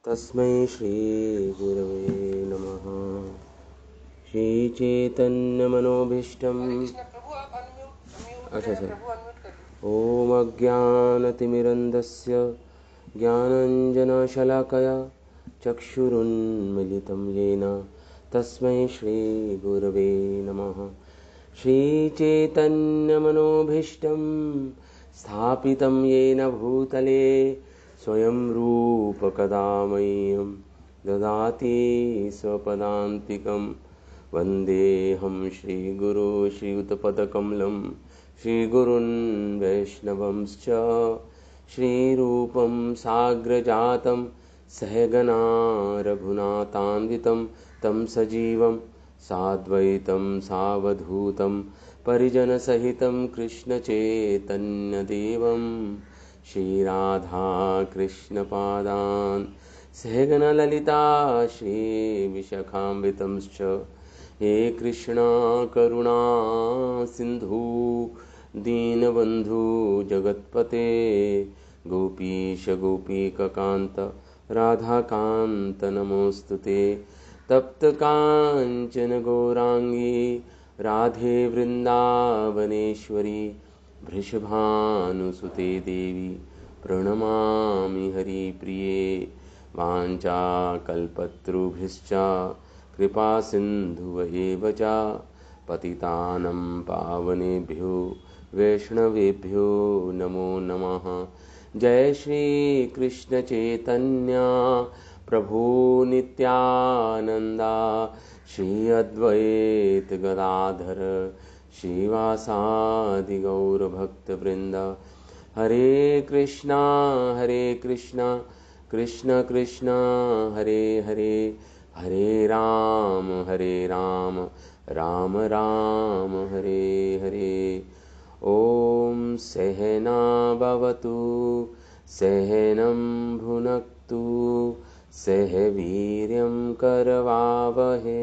तस्मै श्री गुरवे नमः। श्रीचैतन्यमनोभीष्टम् ॐ अज्ञानतिमिरन्धस्य ज्ञानाञ्जनशलाकया चक्षुरुन्मिलितं येन तस्मै श्रीगुरवे नमः। श्रीचैतन्यमनोभीष्टं स्थापितं येन भूतले स्वयं रूपकदा मह्यं ददाति स्वपदान्तिकं। वन्देऽहं श्रीगुरो श्रीयुतपदकमलं श्रीगुरुन् वैष्णवंश्च श्रीरूपं साग्रजातं सहगना रघुनाथान्वितं तं सजीवं साद्वैतं सावधूतं परिजनसहितं कृष्णचैतन्यदेवं श्रीराधा कृष्णपादान् सहगणललिता श्रीविशाखान्वितंश्च। हे कृष्णा करुणा सिन्धु दीनबन्धु जगत्पते गोपीश गोपीककान्त राधाकान्त नमोऽस्तुते। तप्तकाञ्चन गौराङ्गी राधे वृन्दावनेश्वरी वृषभानुसुते देवी प्रणमामि हरिप्रिये। वाञ्छाकल्पतरुभ्यश्च कृपा सिन्धुवैव च पतितानं पावनेभ्यो वैष्णवेभ्यो नमो नमः। जय श्री कृष्ण चैतन्य प्रभु नित्यानंदा श्री अद्वैत गदाधर श्रीवासादि गौर भक्त वृंद। हरे कृष्णा कृष्ण कृष्ण हरे हरे, हरे राम राम राम हरे हरे। ओम सहना भवतु सहनं भुनक्तु सह वीर्यं करवावहे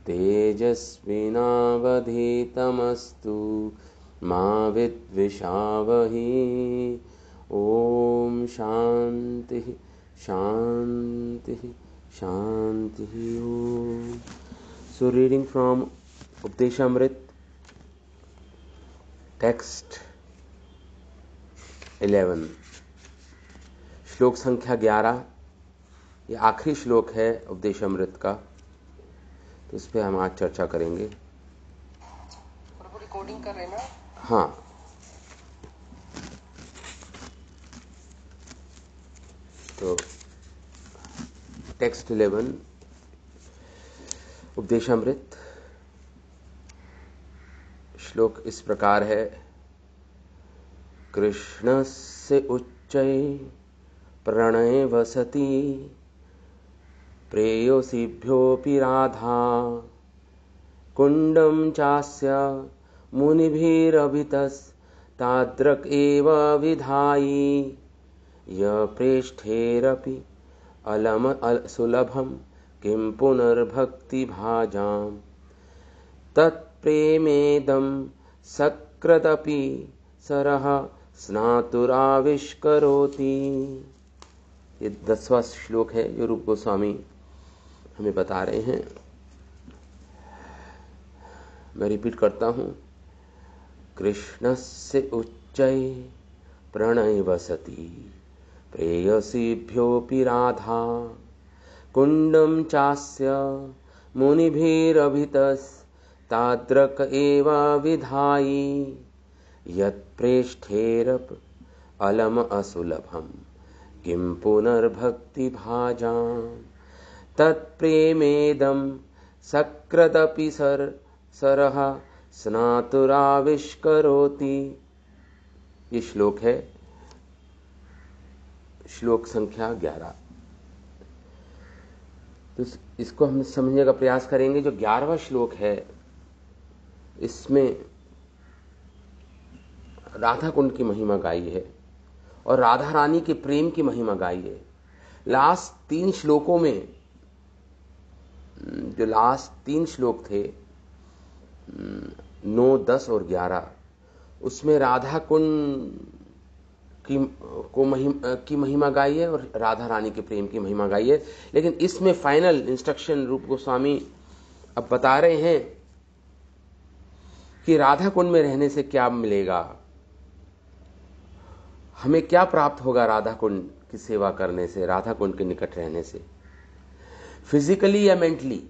तेजस्विनावधीतमस्तु मा विद्विषावहे। ओम शांति शांति शांति। ओम। So reading from Updeshamrit, text 11, श्लोक संख्या 11। ये आखिरी श्लोक है उपदेशामृत का, तो इस पे हम आज चर्चा करेंगे। प्रभु रिकॉर्डिंग कर रहे हैं ना? हाँ। तो टेक्स्ट 11 उपदेशामृत, श्लोक इस प्रकार है। कृष्णस्य उच्चै प्रणय वसति प्रेयसीभ्योऽपि राधा कुण्डं चास्य मुनिभिरभितस्ताद्रक एव विधायि यप्रेष्ठेरपि अलम सुलभं किं पुनर्भक्तिभाजां तत्प्रेमेदं सकृदपि सरः स्नातुराविष्करोति। ये 10वां श्लोक है जो रूप गोस्वामी हमें बता रहे हैं। मैं रिपीट करता हूं। कृष्णस्य उच्चै प्रणय वसति प्रेयसीभ्योऽपि राधा कुण्डं चास्य मुनिभिरभितस्ताद्रक एव विधायि यत्प्रेष्ठेरप अलम असुलभं किं पुनर्भक्तिभाजां तत्प्रेमेदं सकृदपि सरः स्नातुराविष्करोति। ये श्लोक है, श्लोक संख्या 11। तो इसको हम समझने का प्रयास करेंगे। जो 11वां श्लोक है, इसमें राधा कुंड की महिमा गाई है और राधा रानी के प्रेम की महिमा गाई है। लास्ट 3 श्लोकों में, जो लास्ट 3 श्लोक थे 9, 10 और 11, उसमें राधा कुंड की महिमा गाई है और राधा रानी के प्रेम की महिमा गाई है। लेकिन इसमें फाइनल इंस्ट्रक्शन रूप गोस्वामी अब बता रहे हैं कि राधा कुंड में रहने से क्या मिलेगा, हमें क्या प्राप्त होगा राधा कुंड की सेवा करने से, राधा कुंड के निकट रहने से, फिजिकली या मेंटली।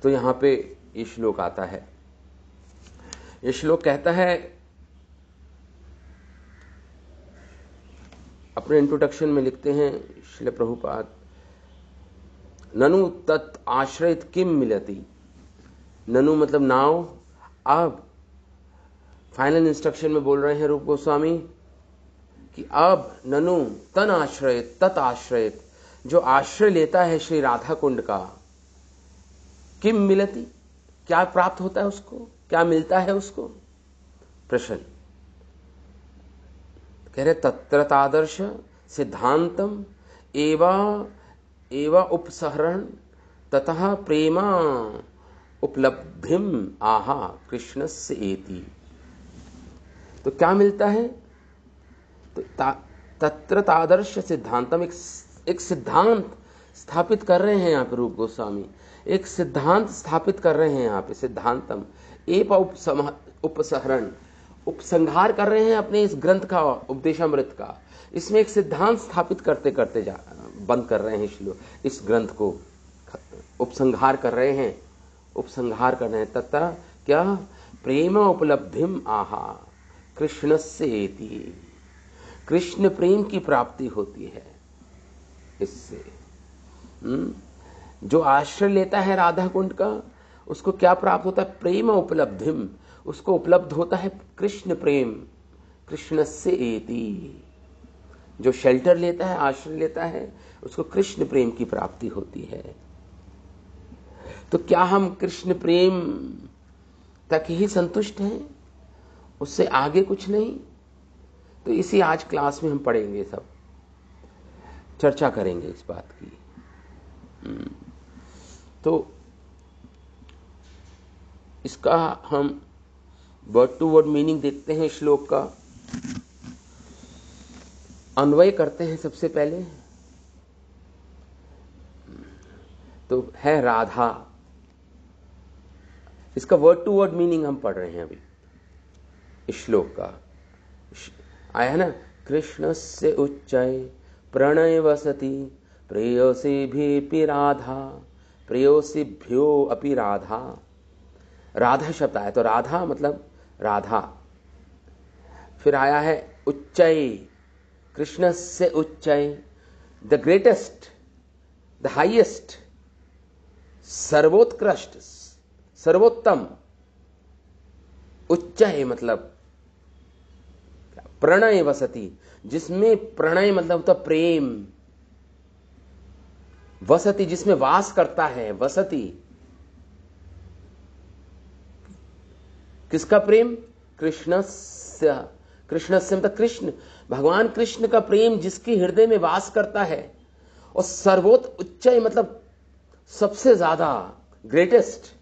तो यहां पे ये श्लोक आता है। ये श्लोक कहता है, अपने इंट्रोडक्शन में लिखते हैं श्रील प्रभुपाद, ननु तत् आश्रयित किम मिलति। ननु मतलब नाउ। अब फाइनल इंस्ट्रक्शन में बोल रहे हैं रूप गोस्वामी कि अब ननु तन आश्रयित तत् आश्रयित, जो आश्रय लेता है श्री राधा कुंड का, किम मिलति, क्या प्राप्त होता है उसको, क्या मिलता है उसको। प्रश्न कह रहे तत्र तादर्श सिद्धांतम एवा उपसहरण ततः प्रेमा उपलब्धिम आहा कृष्णस्य एति। तो क्या मिलता है, तो तत्र तादर्श सिद्धांतम, एक सिद्धांत स्थापित कर रहे हैं यहां पे रूप गोस्वामी, एक सिद्धांत स्थापित कर रहे हैं यहां पे। सिद्धांतम एव उपसहरण, उपसंहार कर रहे हैं अपने इस ग्रंथ का, उपदेशामृत का। इसमें एक सिद्धांत स्थापित करते करते बंद कर रहे हैं इस ग्रंथ को, उपसंहार कर रहे हैं, उपसंहार कर रहे हैं। तथा क्या, प्रेम उपलब्धिम आहा कृष्णस्य एति, कृष्ण प्रेम की प्राप्ति होती है इससे। जो आश्रय लेता है राधा कुंड का, उसको क्या प्राप्त होता है, प्रेम उपलब्धिम, उसको उपलब्ध होता है कृष्ण प्रेम, कृष्णस्य एति। जो शेल्टर लेता है, आश्रय लेता है, उसको कृष्ण प्रेम की प्राप्ति होती है। तो क्या हम कृष्ण प्रेम तक ही संतुष्ट हैं, उससे आगे कुछ नहीं? तो इसी आज क्लास में हम पढ़ेंगे, सब चर्चा करेंगे इस बात की। तो इसका हम वर्ड टू वर्ड मीनिंग देखते हैं, श्लोक का अन्वय करते हैं सबसे पहले। तो है राधा, इसका वर्ड टू वर्ड मीनिंग हम पढ़ रहे हैं अभी इस श्लोक का। आया है ना, कृष्णस्य उच्चय प्रणय वसति प्रेयसीभिः राधा प्रेयसीभ्यो अपि राधा। राधा शब्द आया, तो राधा मतलब राधा। फिर आया है उच्चय, कृष्णस्य उच्चय, द ग्रेटेस्ट, द हाईएस्ट, सर्वोत्कृष्ट, सर्वोत्तम। उच्चय मतलब प्रणय वसति, जिसमें प्रणय मतलब होता प्रेम, वसति जिसमें वास करता है, वसति किसका प्रेम, कृष्णस्य, कृष्णस्य मतलब कृष्ण, भगवान कृष्ण का प्रेम जिसके हृदय में वास करता है। और सर्वोत्त, उच्चय मतलब सबसे ज्यादा, ग्रेटेस्ट,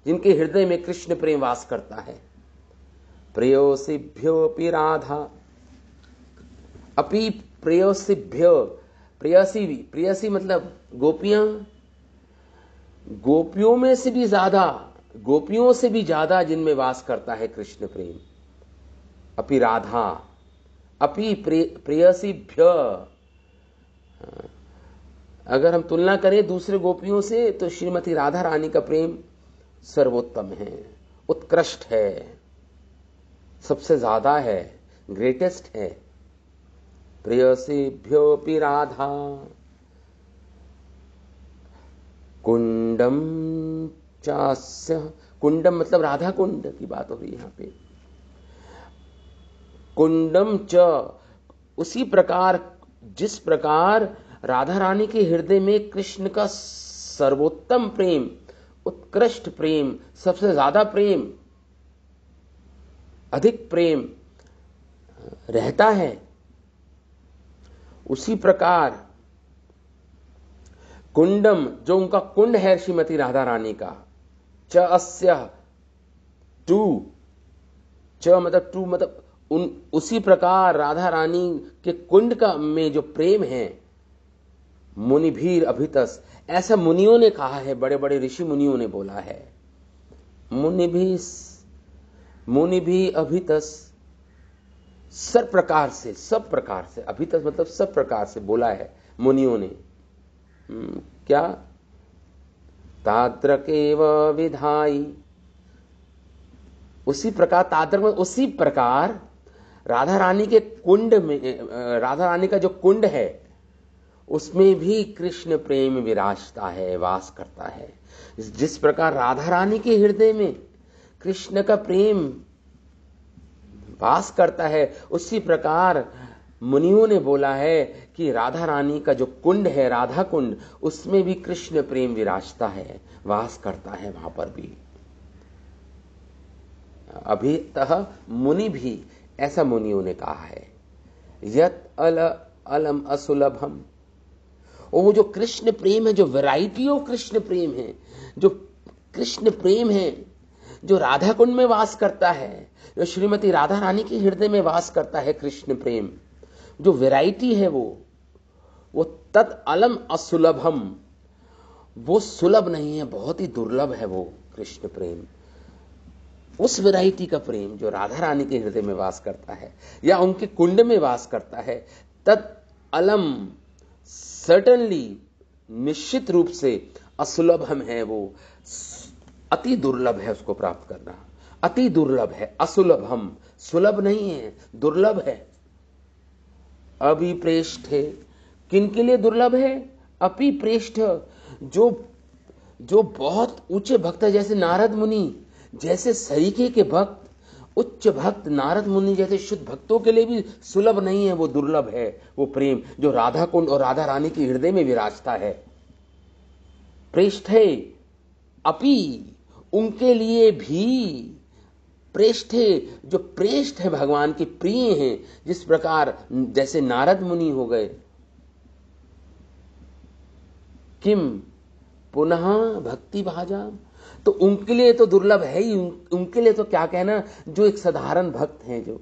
जिनके हृदय में कृष्ण प्रेम वास करता है। प्रेयसीभ्योऽपि राधा, अपि प्रेयसीभ्यो, प्रेयसी, प्रेयसी मतलब गोपियां, गोपियों में से भी ज्यादा, गोपियों से भी ज्यादा जिनमें वास करता है कृष्ण प्रेम। अपि राधा, अपि प्रेयसीभ्य, अगर हम तुलना करें दूसरे गोपियों से तो श्रीमती राधा रानी का प्रेम सर्वोत्तम है, उत्कृष्ट है, सबसे ज्यादा है, ग्रेटेस्ट है। प्रेयसीभ्योऽपि राधा कुंडम चास्य, कुंडम मतलब राधा कुंड की बात हो रही है यहां पे। कुंडम च, उसी प्रकार जिस प्रकार राधा रानी के हृदय में कृष्ण का सर्वोत्तम प्रेम, उत्कृष्ट प्रेम, सबसे ज्यादा प्रेम, अधिक प्रेम रहता है, उसी प्रकार कुंडम, जो उनका कुंड है श्रीमती राधा रानी का, च अस्य, टू, च मतलब टू मतलब उसी प्रकार राधा रानी के कुंड का में जो प्रेम है, मुनिभीर अभितस, ऐसा मुनियों ने कहा है, बड़े बड़े ऋषि मुनियों ने बोला है। मुनि भी अभितस, सब प्रकार से, अभितस मतलब सब प्रकार से बोला है मुनियों ने। क्या? ताद्रकेव विधाई, उसी प्रकार, ताद्रक में उसी प्रकार राधा रानी के कुंड में, राधा रानी का जो कुंड है उसमें भी कृष्ण प्रेम विराजता है, वास करता है। जिस प्रकार राधा रानी के हृदय में कृष्ण का प्रेम वास करता है, उसी प्रकार मुनियों ने बोला है कि राधा रानी का जो कुंड है, राधा कुंड, उसमें भी कृष्ण प्रेम विराजता है, वास करता है वहां पर भी। अभितः मुनि भी, ऐसा मुनियों ने कहा है। यत अलम असुलभम, वो जो कृष्ण प्रेम है, जो वैरायटी ऑफ कृष्ण प्रेम है, जो कृष्ण प्रेम है, जो राधा कुंड में वास करता है, जो श्रीमती राधा रानी के हृदय में वास करता है, कृष्ण प्रेम जो वैरायटी है, वो तत् अलम असुलभम, वो सुलभ नहीं है, बहुत ही दुर्लभ है वो कृष्ण प्रेम। उस वैरायटी का प्रेम जो राधा रानी के हृदय में वास करता है या उनके कुंड में वास करता है, तत् अलम, सर्टनली, निश्चित रूप से, असुलभम है, वो अति दुर्लभ है उसको प्राप्त करना, अति दुर्लभ है। असुलभम, सुलभ नहीं है, दुर्लभ है। अभिप्रेष्ठ है, किनके लिए दुर्लभ है? अपिप्रेष्ठ, जो बहुत ऊंचे भक्त है, जैसे नारद मुनि, जैसे सरीखे के भक्त, उच्च भक्त नारद मुनि जैसे शुद्ध भक्तों के लिए भी सुलभ नहीं है, वो दुर्लभ है वो प्रेम जो राधा कुंड और राधा रानी के हृदय में विराजता है। प्रेष्ठ है, अपि, उनके लिए भी प्रेष्ठ है, जो प्रेष्ठ है, भगवान के प्रिय हैं, जिस प्रकार जैसे नारद मुनि हो गए। किम पुनः भक्ति भाजा, तो उनके लिए तो दुर्लभ है ही, उनके लिए तो क्या कहना, जो एक साधारण भक्त हैं, जो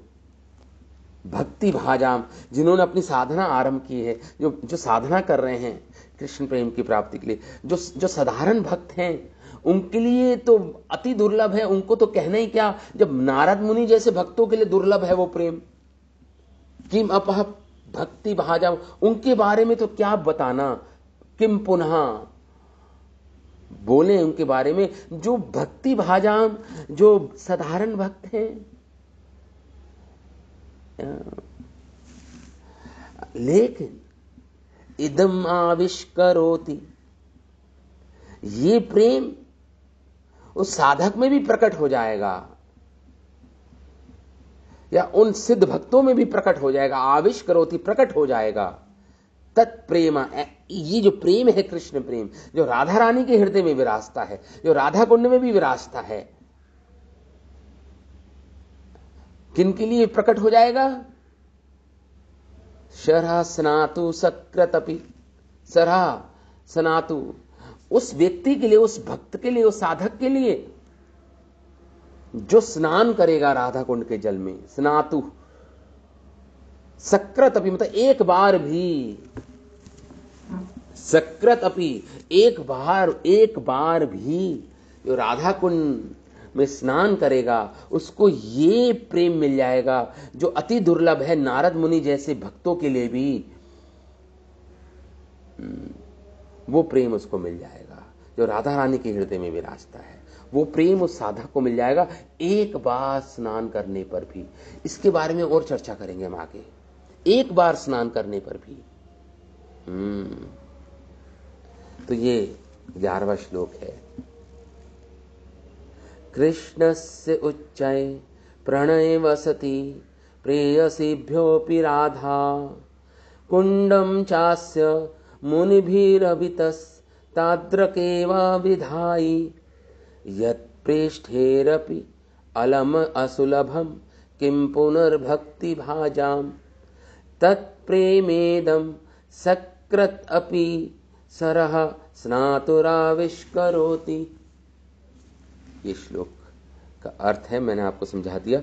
भक्ति भाजाम, जिन्होंने अपनी साधना आरंभ की है, जो साधना कर रहे हैं कृष्ण प्रेम की प्राप्ति के लिए, जो साधारण भक्त हैं, उनके लिए तो अति दुर्लभ है। उनको तो कहना ही क्या, जब नारद मुनि जैसे भक्तों के लिए दुर्लभ है वो प्रेम। किम अपह भक्ति भाजाम, उनके बारे में तो क्या बताना। किम पुनः, बोले उनके बारे में, जो भक्ति भाजाम, जो साधारण भक्त हैं। लेकिन इदम आविष्करोति, ये प्रेम उस साधक में भी प्रकट हो जाएगा या उन सिद्ध भक्तों में भी प्रकट हो जाएगा। आविष्करोति, प्रकट हो जाएगा। तत्प्रेम, ये जो प्रेम है कृष्ण प्रेम, जो राधा रानी के हृदय में विराजता है, जो राधा कुंड में भी विराजता है, किनके लिए प्रकट हो जाएगा? शरह स्नातु सकृतपि, सरह स्नातु, उस व्यक्ति के लिए, उस भक्त के लिए, उस साधक के लिए जो स्नान करेगा राधा कुंड के जल में। स्नातु सकृत अपि, मतलब एक बार भी, सकृत अपि, एक बार भी जो राधा कुंड में स्नान करेगा, उसको ये प्रेम मिल जाएगा जो अति दुर्लभ है नारद मुनि जैसे भक्तों के लिए भी। वो प्रेम उसको मिल जाएगा जो राधा रानी के हृदय में विराजता है। वो प्रेम उस साधक को मिल जाएगा एक बार स्नान करने पर भी। इसके बारे में और चर्चा करेंगे हम आगे। एक बार स्नान करने पर भी। तो ये 11वां श्लोक है। कृष्णस्य उच्चये प्रणय वसति प्रेयसीभ्योऽपि राधा कुंडम चास्य मुनिभिरभितस्ताद्रकेव विधायि यत्प्रेष्ठेरपि अलम असुलभम किं पुनर्भक्ति भाजाम तत्प्रेमेदम सकृत अपि सरह स्नातुराविष्करोति। ये श्लोक का अर्थ है, मैंने आपको समझा दिया।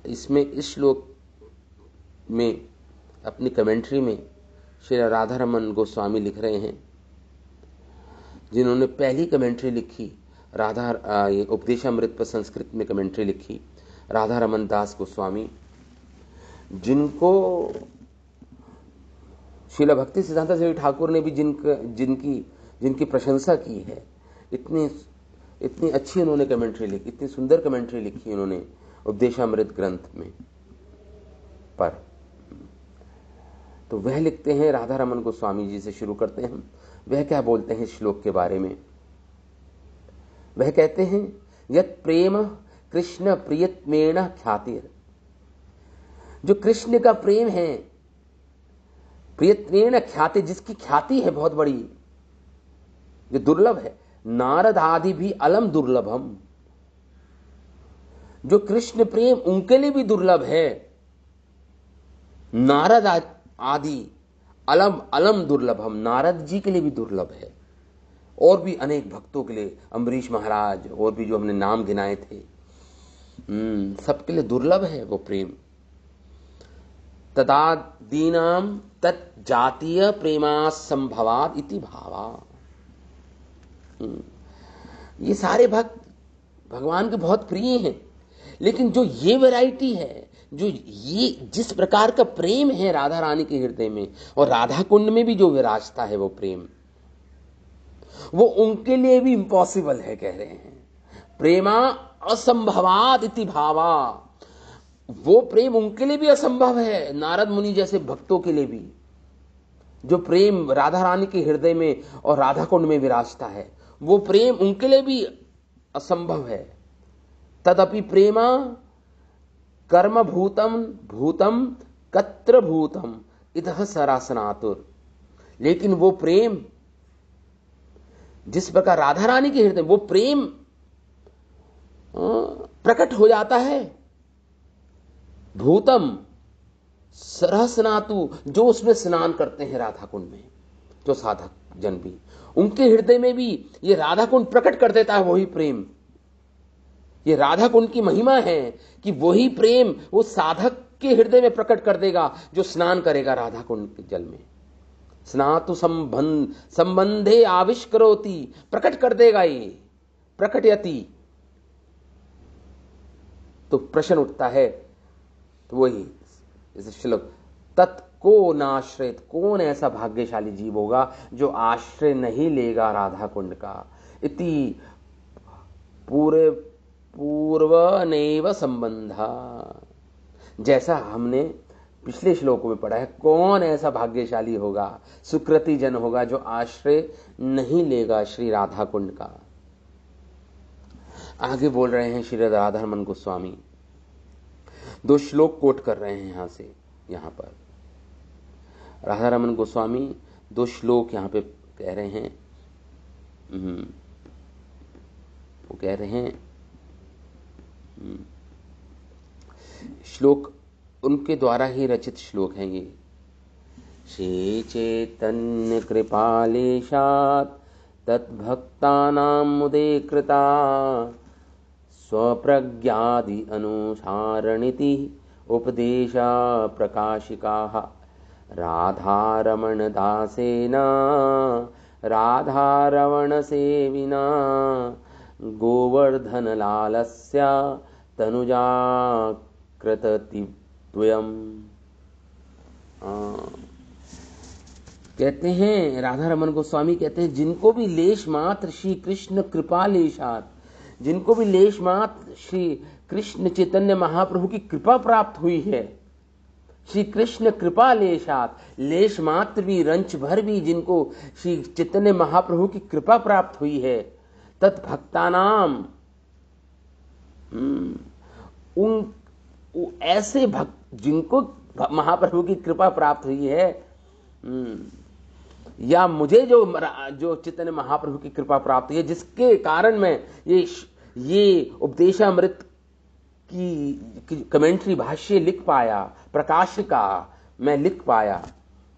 इसमें इस श्लोक में अपनी कमेंट्री में श्री राधारमण गोस्वामी लिख रहे हैं, जिन्होंने पहली कमेंट्री लिखी उपदेशामृत पर संस्कृत में कमेंट्री लिखी, राधारमण दास गोस्वामी, जिनको श्रील भक्ति सिद्धांत सरस्वती ठाकुर ने भी जिनकी प्रशंसा की है। इतनी अच्छी उन्होंने कमेंट्री लिखी, इतनी सुंदर कमेंट्री लिखी उन्होंने उपदेशामृत ग्रंथ में पर। तो वह लिखते हैं, राधारमण गोस्वामी जी से शुरू करते हैं। वह क्या बोलते हैं श्लोक के बारे में? वह कहते हैं, यत् प्रेम कृष्ण प्रियत्मेण ख्यातिर, जो कृष्ण का प्रेम है, प्रियत्मेण ख्याति, जिसकी ख्याति है बहुत बड़ी, जो दुर्लभ है, नारद आदि भी अलम दुर्लभम, जो कृष्ण प्रेम उनके लिए भी दुर्लभ है, नारद आदि अलम दुर्लभम, नारद जी के लिए भी दुर्लभ है, और भी अनेक भक्तों के लिए, अम्बरीश महाराज और भी जो हमने नाम गिनाए थे, सबके लिए दुर्लभ है वो प्रेम। तदादीनाम तत्जातीय प्रेमासंभवाद इति भावा। ये सारे भक्त भगवान के बहुत प्रिय हैं, लेकिन जो ये वैरायटी है, जो ये जिस प्रकार का प्रेम है राधा रानी के हृदय में, और राधा कुंड में भी जो विराजता है वो प्रेम, वो उनके लिए भी इम्पॉसिबल है, कह रहे हैं। प्रेमा असंभवाद इति भावा, वो प्रेम उनके लिए भी असंभव है, नारद मुनि जैसे भक्तों के लिए भी, जो प्रेम राधा रानी के हृदय में और राधा कुंड में विराजता है, वो प्रेम उनके लिए भी असंभव है। तदपि प्रेमा कर्म भूतम कत्र भूतम इतः सरासनातुर, लेकिन वो प्रेम जिस प्रकार राधा रानी के हृदय, वो प्रेम प्रकट हो जाता है, भूतम सरहसनातु, जो उसमें स्नान करते हैं राधा कुंड में, जो साधक जन भी, उनके हृदय में भी ये राधा कुंड प्रकट कर देता है वही प्रेम। ये राधा कुंड की महिमा है कि वही प्रेम वो साधक के हृदय में प्रकट कर देगा जो स्नान करेगा राधा कुंड के जल में। स्नातु संबंधे आविष्करोति, प्रकट कर देगा, ये प्रकटयति। तो प्रश्न उठता है, तो वही इस श्लोक, तत्को नाश्रित, कौन ऐसा भाग्यशाली जीव होगा जो आश्रय नहीं लेगा राधा कुंड का। इति पूर्व नैव संबंधा, जैसा हमने पिछले श्लोकों में पढ़ा है, कौन ऐसा भाग्यशाली होगा, सुकृति जन होगा जो आश्रय नहीं लेगा श्री राधा कुंड का। आगे बोल रहे हैं श्री राधारमण गोस्वामी, दो श्लोक कोट कर रहे हैं यहां पर राधारमण गोस्वामी दो श्लोक यहां पे कह रहे हैं। वो कह रहे हैं, श्लोक उनके द्वारा ही रचित श्लोक हैं ये। श्री चैतन्य कृपालेशात् तद्भक्तानां मुदे कृता स्वप्रज्ञादि अनुसारणिति उपदेशा प्रकाशिकाः राधारमण दासेन राधारमण सेविना गोवर्धन लालस्य तनुजा कृततिद्वयम्। कहते हैं राधारमण गोस्वामी कहते हैं, जिनको भी लेश मात्र श्री कृष्ण कृपा लेशात, जिनको भी लेश मात्र श्री कृष्ण चैतन्य महाप्रभु की कृपा प्राप्त हुई है, श्री कृष्ण कृपा लेशात, लेश मात्र भी रंच भर भी जिनको श्री चैतन्य महाप्रभु की कृपा प्राप्त हुई है, तत्भक्तानाम, उन ऐसे भक्त जिनको महाप्रभु की कृपा प्राप्त हुई है, या मुझे जो चैतन्य महाप्रभु की कृपा प्राप्त हुई है, जिसके कारण मैं ये उपदेशामृत की कमेंट्री भाष्य लिख पाया, प्रकाशिका मैं लिख पाया।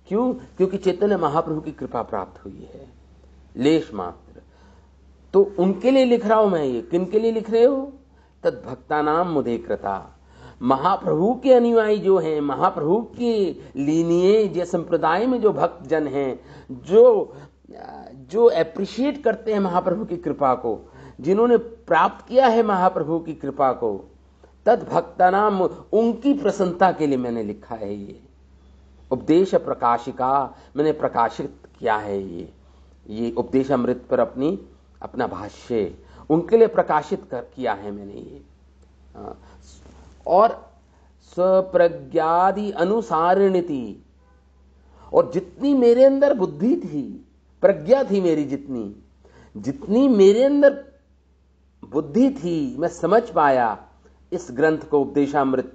क्यों? क्योंकि चैतन्य महाप्रभु की कृपा प्राप्त हुई है, लेश मात्र। तो उनके लिए लिख रहा हूं मैं। ये किन के लिए लिख रहे हो? तद्भक्तानाम मुदे कृता, महाप्रभु के अनुयायी जो हैं, महाप्रभु के लीनिएज या संप्रदाय में जो भक्त जन हैं, जो एप्रिशिएट करते हैं महाप्रभु की कृपा को, जिन्होंने प्राप्त किया है महाप्रभु की कृपा को, तद भक्ता नाम, उनकी प्रसन्नता के लिए मैंने लिखा है ये उपदेश प्रकाशिका, मैंने प्रकाशित किया है ये उपदेश अमृत पर अपना भाष्य उनके लिए प्रकाशित किया है मैंने ये। और स्वप्रज्ञादि अनुसारिणी, और जितनी मेरे अंदर बुद्धि थी, प्रज्ञा थी मेरी, जितनी मेरे अंदर बुद्धि थी, मैं समझ पाया इस ग्रंथ को, उपदेशामृत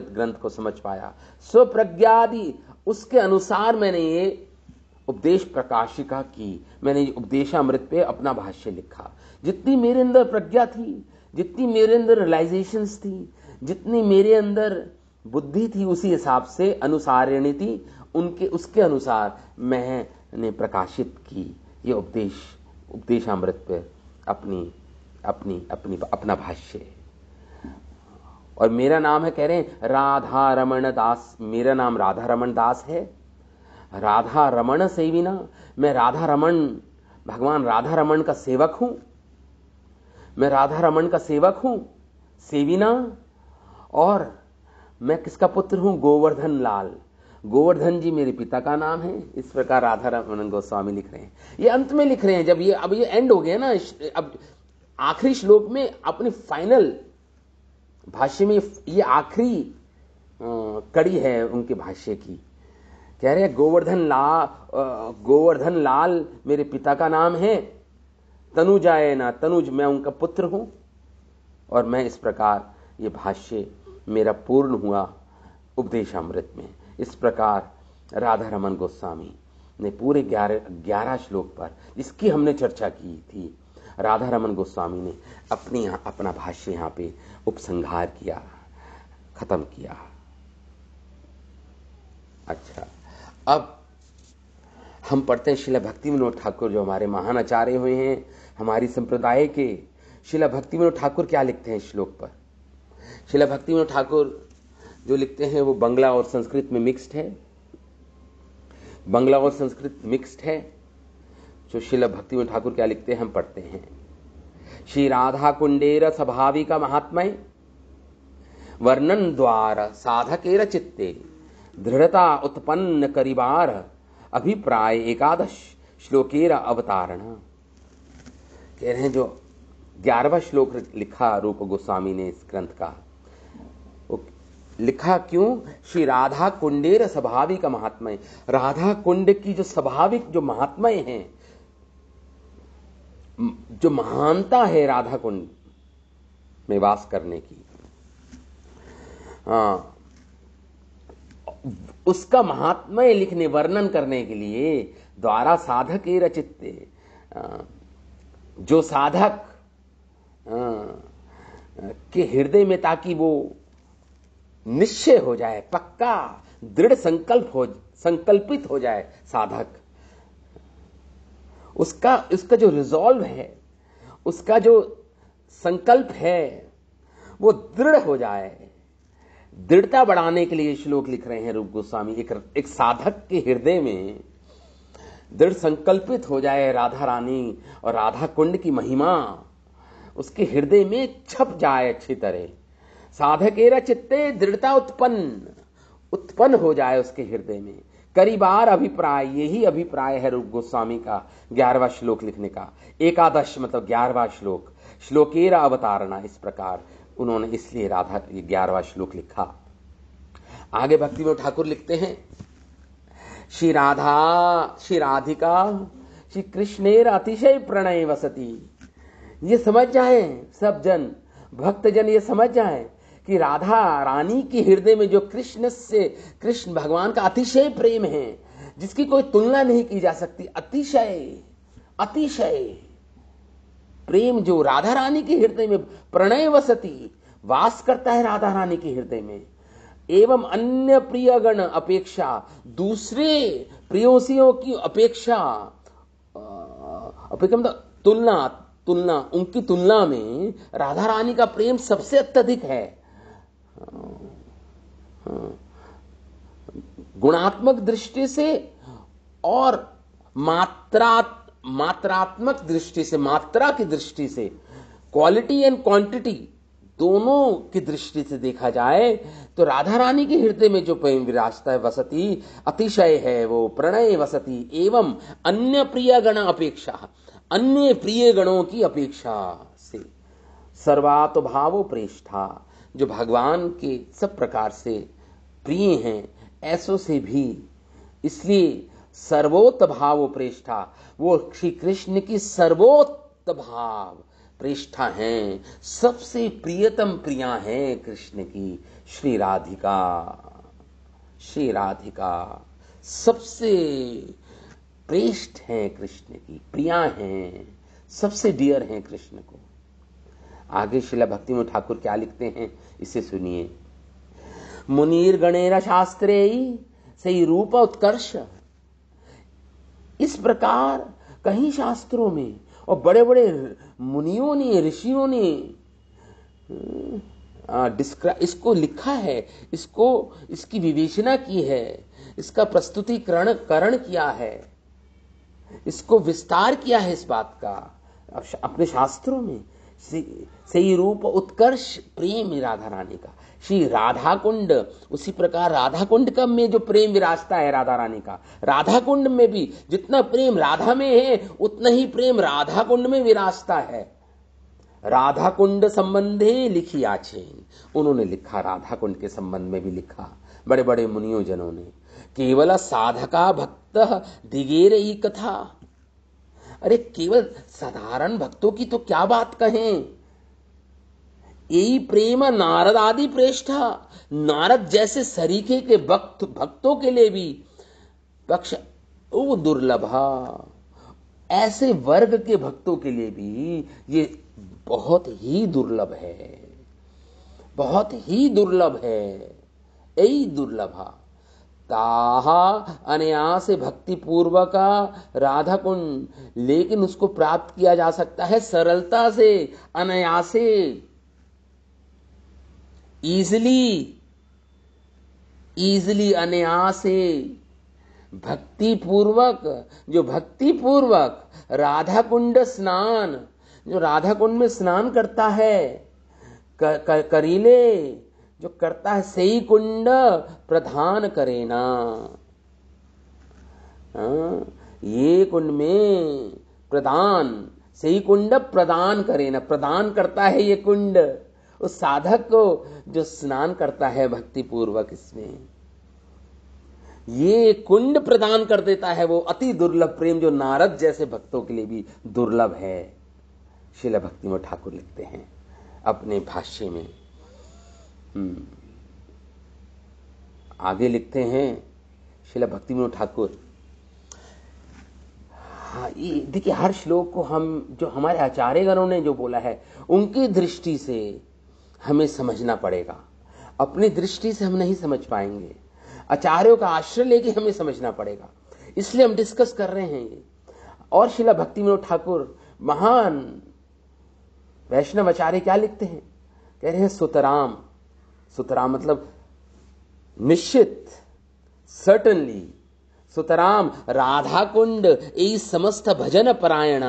ग्रंथ को समझ पाया। स्वप्रज्ञादि, उसके अनुसार मैंने ये उपदेश प्रकाशिका की, मैंने उपदेशामृत पे अपना भाष्य लिखा। जितनी मेरे अंदर प्रज्ञा थी, जितनी मेरे अंदर रियलाइजेशंस थी, जितनी मेरे अंदर बुद्धि थी, उसी हिसाब से अनुसारिणी थी, उसके अनुसार मैंने प्रकाशित की ये उपदेशामृत पे अपना भाष्य। और मेरा नाम है, कह रहे हैं राधा रमण दास, मेरा नाम राधा रमण दास है। राधा रमण सेविना, मैं राधा रमण, भगवान राधा रमण का सेवक हूं, मैं राधा रमण का सेवक हूं, सेविना। और मैं किसका पुत्र हूं? गोवर्धन लाल, गोवर्धन जी मेरे पिता का नाम है। इस प्रकार राधा रमण गोस्वामी लिख रहे हैं। ये अंत में लिख रहे हैं, जब ये एंड हो गया ना, अब आखिरी श्लोक में अपनी फाइनल भाष्य में ये आखिरी कड़ी है उनके भाष्य की। कह रहे हैं गोवर्धन लाल मेरे पिता का नाम है, तनुजाए ना, तनुज मैं उनका पुत्र हूं। और मैं इस प्रकार ये भाष्य मेरा पूर्ण हुआ उपदेशामृत में। इस प्रकार राधा रमण गोस्वामी ने पूरे 11 श्लोक पर, जिसकी हमने चर्चा की थी, राधा रमण गोस्वामी ने अपना भाष्य यहां पे उपसंहार किया, खत्म किया। अच्छा, अब हम पढ़ते हैं श्रील भक्ति विनोद ठाकुर, जो हमारे महान आचार्य हुए हैं हमारी संप्रदाय के। श्रील भक्ति विनोद ठाकुर क्या लिखते हैं श्लोक पर? श्रील भक्ति विनोद ठाकुर जो लिखते हैं वो बंगला और संस्कृत में मिक्स्ड है, बंगला और संस्कृत मिक्स्ड है। जो श्रील भक्ति विनोद ठाकुर क्या लिखते हैं हम पढ़ते हैं। श्री राधा कुंडेर स्वाभाविक महात्म्य वर्णन द्वार साधकेर चित्ते दृढ़ता उत्पन्न करिबार अभिप्राय 11 श्लोकेर अवतारण। कह रहे हैं जो 11वां श्लोक लिखा रूप गोस्वामी ने इस ग्रंथ का, लिखा क्यों? श्री राधा कुंडेर स्वाभाविक महात्म्य, राधा कुंड की जो स्वाभाविक जो महात्म्य है, जो महानता है राधा कुंड में वास करने की, उसका महात्म्य लिखने, वर्णन करने के लिए द्वारा साधक ए रचिते, जो साधक के हृदय में, ताकि वो निश्चय हो जाए, पक्का दृढ़ संकल्पित हो जाए साधक, उसका जो रिजॉल्व है, उसका जो संकल्प है वो दृढ़ हो जाए। दृढ़ता बढ़ाने के लिए श्लोक लिख रहे हैं रूप गोस्वामी। एक साधक के हृदय में दृढ़ संकल्पित हो जाए राधा रानी और राधा कुंड की महिमा उसके हृदय में छप जाए अच्छी तरह। साधकेरा चित्ते दृढ़ता उत्पन्न हो जाए उसके हृदय में। करीबार अभिप्राय, यही अभिप्राय है रूप गोस्वामी का 11वां श्लोक लिखने का। 11 मतलब 11वां श्लोक, श्लोकेरा अवतारणा, इस प्रकार उन्होंने इसलिए राधा 11वां श्लोक लिखा। आगे भक्ति विनोद ठाकुर लिखते हैं, श्री राधा श्री राधिका श्री कृष्णेर अतिशय प्रणय वसती। ये समझ जाए सब जन, भक्त जन ये समझ जाए कि राधा रानी के हृदय में जो कृष्ण भगवान का अतिशय प्रेम है, जिसकी कोई तुलना नहीं की जा सकती। अतिशय प्रेम जो राधा रानी के हृदय में प्रणय वसती, वास करता है राधा रानी के हृदय में। एवं अन्य प्रियगण अपेक्षा, दूसरे प्रियोसियों की अपेक्षा, मतलब तुलना, तुलना, उनकी तुलना में राधा रानी का प्रेम सबसे अत्यधिक है। गुणात्मक दृष्टि से और मात्रात्मक दृष्टि से, मात्रा की दृष्टि से, क्वालिटी एंड क्वांटिटी दोनों की दृष्टि से देखा जाए तो राधा रानी के हृदय में जो प्रेम विराजता है, वसती अतिशय है, वो प्रणय वसती एवं अन्य प्रिय गण अपेक्षा, अन्य प्रिय गणों की अपेक्षा से सर्वात भावो प्रेष्ठा, जो भगवान के सब प्रकार से प्रिय हैं ऐसों से भी, इसलिए सर्वोत्त भाव प्रेष्ठा, वो श्री कृष्ण की सर्वोत्त भाव प्रेष्ठा हैं, सबसे प्रियतम प्रिया हैं कृष्ण की श्री राधिका। श्री राधिका सबसे प्रेष्ठ हैं कृष्ण की, प्रिया हैं, सबसे डियर हैं कृष्ण को। आगे श्रीला भक्तिविनोद ठाकुर क्या लिखते हैं, इसे सुनिए। मुनीर गणेर शास्त्रे सही रूप उत्कर्ष, इस प्रकार कहीं शास्त्रों में और बड़े बड़े मुनियों ने, ऋषियों ने इसको लिखा है, इसकी विवेचना की है, इसका प्रस्तुतिकरण किया है, इसको विस्तार किया है इस बात का अपने शास्त्रों में। सही रूप उत्कर्ष प्रेम राधा रानी का, श्री राधा कुंड, उसी प्रकार राधा कुंड का में जो प्रेम विराजता है राधा रानी का, राधा कुंड में भी जितना प्रेम राधा में है उतना ही प्रेम राधा कुंड में विराजता है। राधा कुंड संबंधे लिखी आछेन, उन्होंने लिखा, राधा कुंड के संबंध में भी लिखा बड़े बड़े मुनियों जनों ने। केवल साधका भक्त दिगेर ही कथा, अरे केवल साधारण भक्तों की तो क्या बात कहें, यही प्रेम नारद आदि प्रेष्ठा, नारद जैसे सरीखे के भक्तों के लिए भी पक्ष वो दुर्लभा, ऐसे वर्ग के भक्तों के लिए भी ये बहुत ही दुर्लभ है, बहुत ही दुर्लभ है, यही दुर्लभा। ताहा अनायास भक्ति पूर्वक राधा कुंड, लेकिन उसको प्राप्त किया जा सकता है सरलता से, अनायासे, इजिली अनायासे, भक्ति पूर्वक, जो भक्ति पूर्वक राधा कुंड स्नान, जो राधा कुंड में स्नान करता है, करीले जो करता है, सही कुंड प्रधान करेना, ये कुंड में प्रदान, सही कुंड प्रदान करेना, प्रदान करता है ये कुंड उस साधक को जो स्नान करता है भक्ति पूर्वक, इसमें ये कुंड प्रदान कर देता है वो अति दुर्लभ प्रेम जो नारद जैसे भक्तों के लिए भी दुर्लभ है। श्रील भक्तिविनोद ठाकुर लिखते हैं अपने भाष्य में। आगे लिखते हैं श्रील भक्तिविनोद ठाकुर, हाँ ये देखिए, हर श्लोक को हम जो हमारे आचार्यगणों ने जो बोला है उनकी दृष्टि से हमें समझना पड़ेगा, अपनी दृष्टि से हम नहीं समझ पाएंगे, आचार्यों का आश्रय लेके हमें समझना पड़ेगा, इसलिए हम डिस्कस कर रहे हैं ये। और श्रील भक्तिविनोद ठाकुर महान वैष्णव आचार्य क्या लिखते हैं, कह रहे हैं सुतराम, सुतराम मतलब निश्चित, सर्टनली, सुतराम राधा कुंड ये समस्त भजन परायण,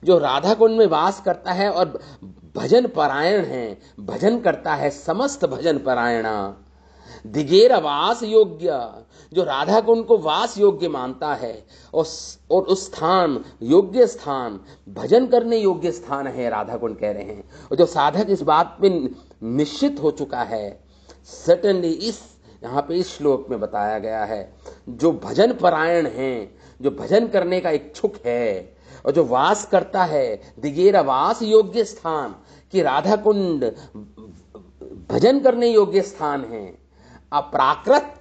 जो राधा कुंड में वास करता है और भजन परायण है, भजन करता है, समस्त भजन परायण, दिगेर वास योग्य, जो राधा कुंड को वास योग्य मानता है और उस स्थान, योग्य स्थान, भजन करने योग्य स्थान है राधा कुंड कह रहे हैं। और जो साधक इस बात पे निश्चित हो चुका है, सर्टेनली, इस यहाँ पे इस श्लोक में बताया गया है, जो भजन परायण हैं, जो भजन करने का इच्छुक है और जो वास करता है दिगेर वास योग्य स्थान, कि राधा कुंड भजन करने योग्य स्थान है, अप्राकृत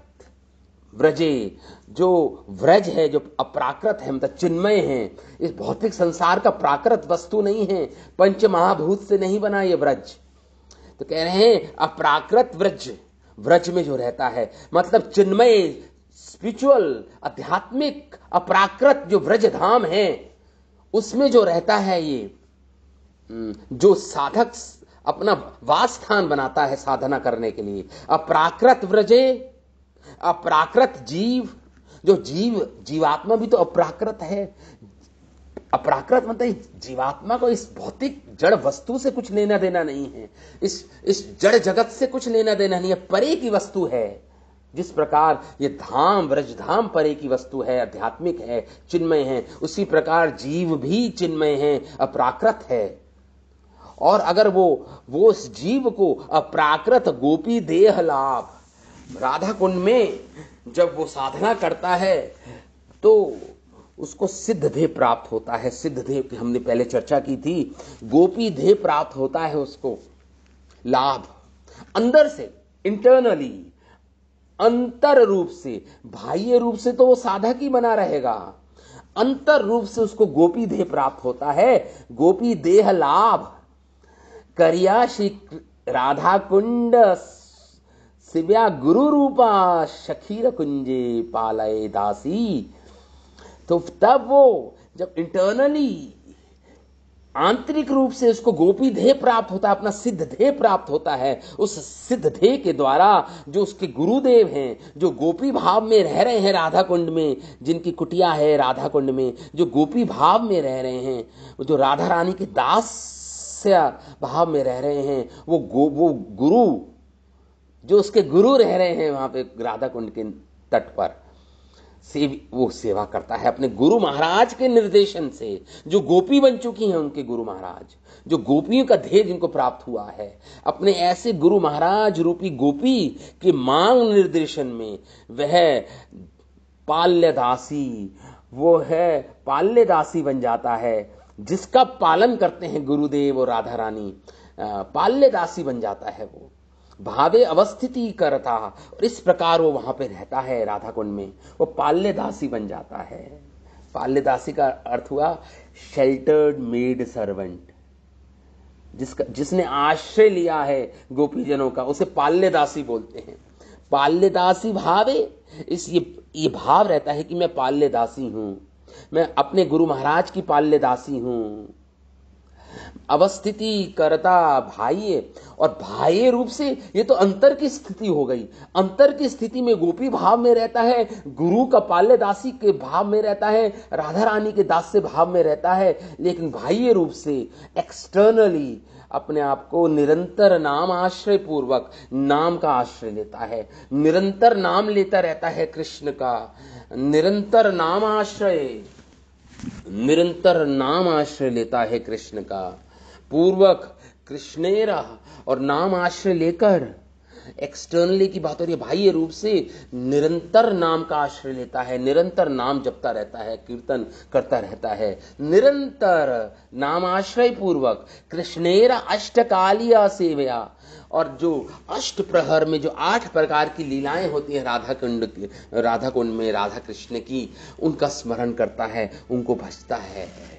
व्रजे, जो व्रज है, जो अप्राकृत है, मतलब चिन्मय है, इस भौतिक संसार का प्राकृत वस्तु नहीं है, पंच महाभूत से नहीं बना ये व्रज। तो कह रहे हैं अप्राकृत व्रज, व्रज में जो रहता है मतलब चिन्मय, स्पिरिचुअल, आध्यात्मिक, अप्राकृत जो व्रज धाम है उसमें जो रहता है ये जो साधक अपना वास स्थान बनाता है साधना करने के लिए, अप्राकृत व्रजे, अप्राकृत जीव, जो जीवात्मा भी तो अप्राकृत है। अप्राकृत मतलब जीवात्मा को इस भौतिक जड़ वस्तु से कुछ लेना देना नहीं है, इस जड़ जगत से कुछ लेना देना नहीं है, परे की वस्तु है। जिस प्रकार ये धाम ब्रजधाम परे की वस्तु है, आध्यात्मिक है, चिन्मय है, उसी प्रकार जीव भी चिन्मय है, अप्राकृत है। और अगर वो उस जीव को अप्राकृत गोपी देह लाभ, राधा कुंड में जब वो साधना करता है तो उसको सिद्ध देह प्राप्त होता है। सिद्ध देह की हमने पहले चर्चा की थी, गोपी देह प्राप्त होता है उसको लाभ, अंदर से, इंटरनली, अंतर रूप से। बाह्य रूप से तो वो साधक ही बना रहेगा, अंतर रूप से उसको गोपी देह प्राप्त होता है। गोपी देह लाभ करिया श्री राधा कुंड शिव्या गुरु रूपा शखीर कुंजे पालय दासी। तो तब वो जब इंटरनली, आंतरिक रूप से उसको गोपी देह प्राप्त होता है, अपना सिद्ध देह प्राप्त होता है, उस सिद्ध देह के द्वारा जो उसके गुरुदेव हैं, जो गोपी भाव में रह रहे हैं राधा कुंड में, जिनकी कुटिया है राधा कुंड में, जो गोपी भाव में रह रहे हैं, जो राधा रानी के दास भाव में रह रहे हैं, वो गुरु, जो उसके गुरु रह रहे हैं वहां पे राधा कुंड के तट पर, वो सेवा करता है अपने गुरु महाराज के निर्देशन से, जो गोपी बन चुकी हैं उनके गुरु महाराज, जो गोपियों का ध्येय जिनको प्राप्त हुआ है, अपने ऐसे गुरु महाराज रूपी गोपी के मांग निर्देशन में वह पाल्यदासी, वो है पाल्यदासी बन जाता है, जिसका पालन करते हैं गुरुदेव और राधा रानी, पाल्यदासी बन जाता है। वो भावे अवस्थिति करता, और इस प्रकार वो वहां पे रहता है राधा कुंड में, वो पाल्यदासी बन जाता है। पाल्यदासी का अर्थ हुआ शेल्टर्ड मेड सर्वेंट, जिसने आश्रय लिया है गोपीजनों का, उसे पाल्यदासी बोलते हैं। पाल्यदासी भावे, ये भाव रहता है कि मैं पाल्यदासी हूं, मैं अपने गुरु महाराज की पाल्यदासी हूं। अवस्थिति करता बाह्य, और बाह्य रूप से ये तो अंतर की स्थिति हो गई। अंतर की स्थिति में गोपी भाव में रहता है, गुरु का पाल्यदासी के भाव में रहता है, राधा रानी के दास्य भाव में रहता है, लेकिन बाह्य रूप से एक्सटर्नली अपने आप को निरंतर नाम आश्रय पूर्वक नाम का आश्रय लेता है, निरंतर नाम लेता रहता है कृष्ण का, निरंतर नाम आश्रय लेता है कृष्ण का पूर्वक, कृष्णेरा, और नाम आश्रय लेकर एक्सटर्नली की बात हो रही है, बाह्य रूप से निरंतर नाम का आश्रय लेता है, निरंतर नाम जपता रहता है, कीर्तन करता रहता है, निरंतर नाम आश्रय पूर्वक कृष्णेरा अष्टकालिया सेवया, और जो अष्ट प्रहर में जो 8 प्रकार की लीलाएं होती हैं राधा कुंड में राधा कृष्ण की, उनका स्मरण करता है, उनको भजता है।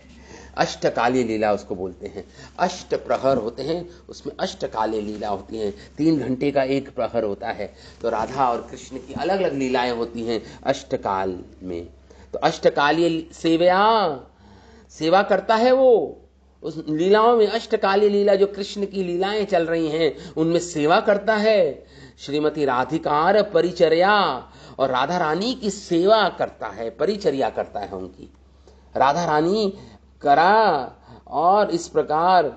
अष्टकालीय लीला उसको बोलते हैं। अष्ट प्रहर होते हैं, उसमें अष्टकालीय लीला होती हैं, 3 घंटे का एक प्रहर होता है। तो राधा और कृष्ण की अलग अलग लीलाएं होती हैं अष्टकाल में। तो अष्टकालीय सेवा करता है वो, उस लीलाओं में अष्टकालीय लीला जो कृष्ण की लीलाएं चल रही हैं उनमें सेवा करता है। श्रीमती राधिकार परिचर्या, और राधा रानी की सेवा करता है, परिचर्या करता है उनकी, राधा रानी करा। और इस प्रकार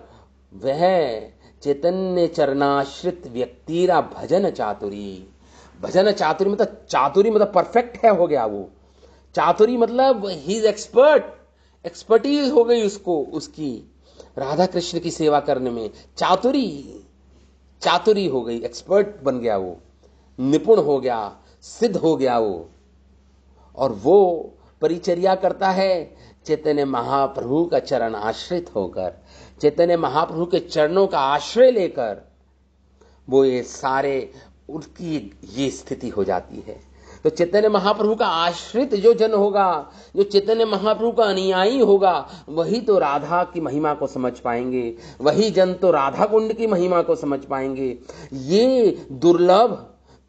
वह चैतन्य चरणाश्रित व्यक्तिरा भजन चातुरी, भजन चातुरी मतलब परफेक्ट है, हो गया वो। चातुरी मतलब ही इज एक्सपर्टीज हो गई उसको, उसकी राधा कृष्ण की सेवा करने में चातुरी हो गई, एक्सपर्ट बन गया वो, निपुण हो गया, सिद्ध हो गया वो। और वो परिचर्या करता है चैतन्य महाप्रभु का चरण आश्रित होकर, चैतन्य महाप्रभु के चरणों का आश्रय लेकर वो ये सारे, उसकी ये स्थिति हो जाती है। तो चैतन्य महाप्रभु का आश्रित जो जन होगा, जो चैतन्य महाप्रभु का अनुयायी होगा, वही तो राधा की महिमा को समझ पाएंगे, वही जन तो राधा कुंड की महिमा को समझ पाएंगे। ये दुर्लभ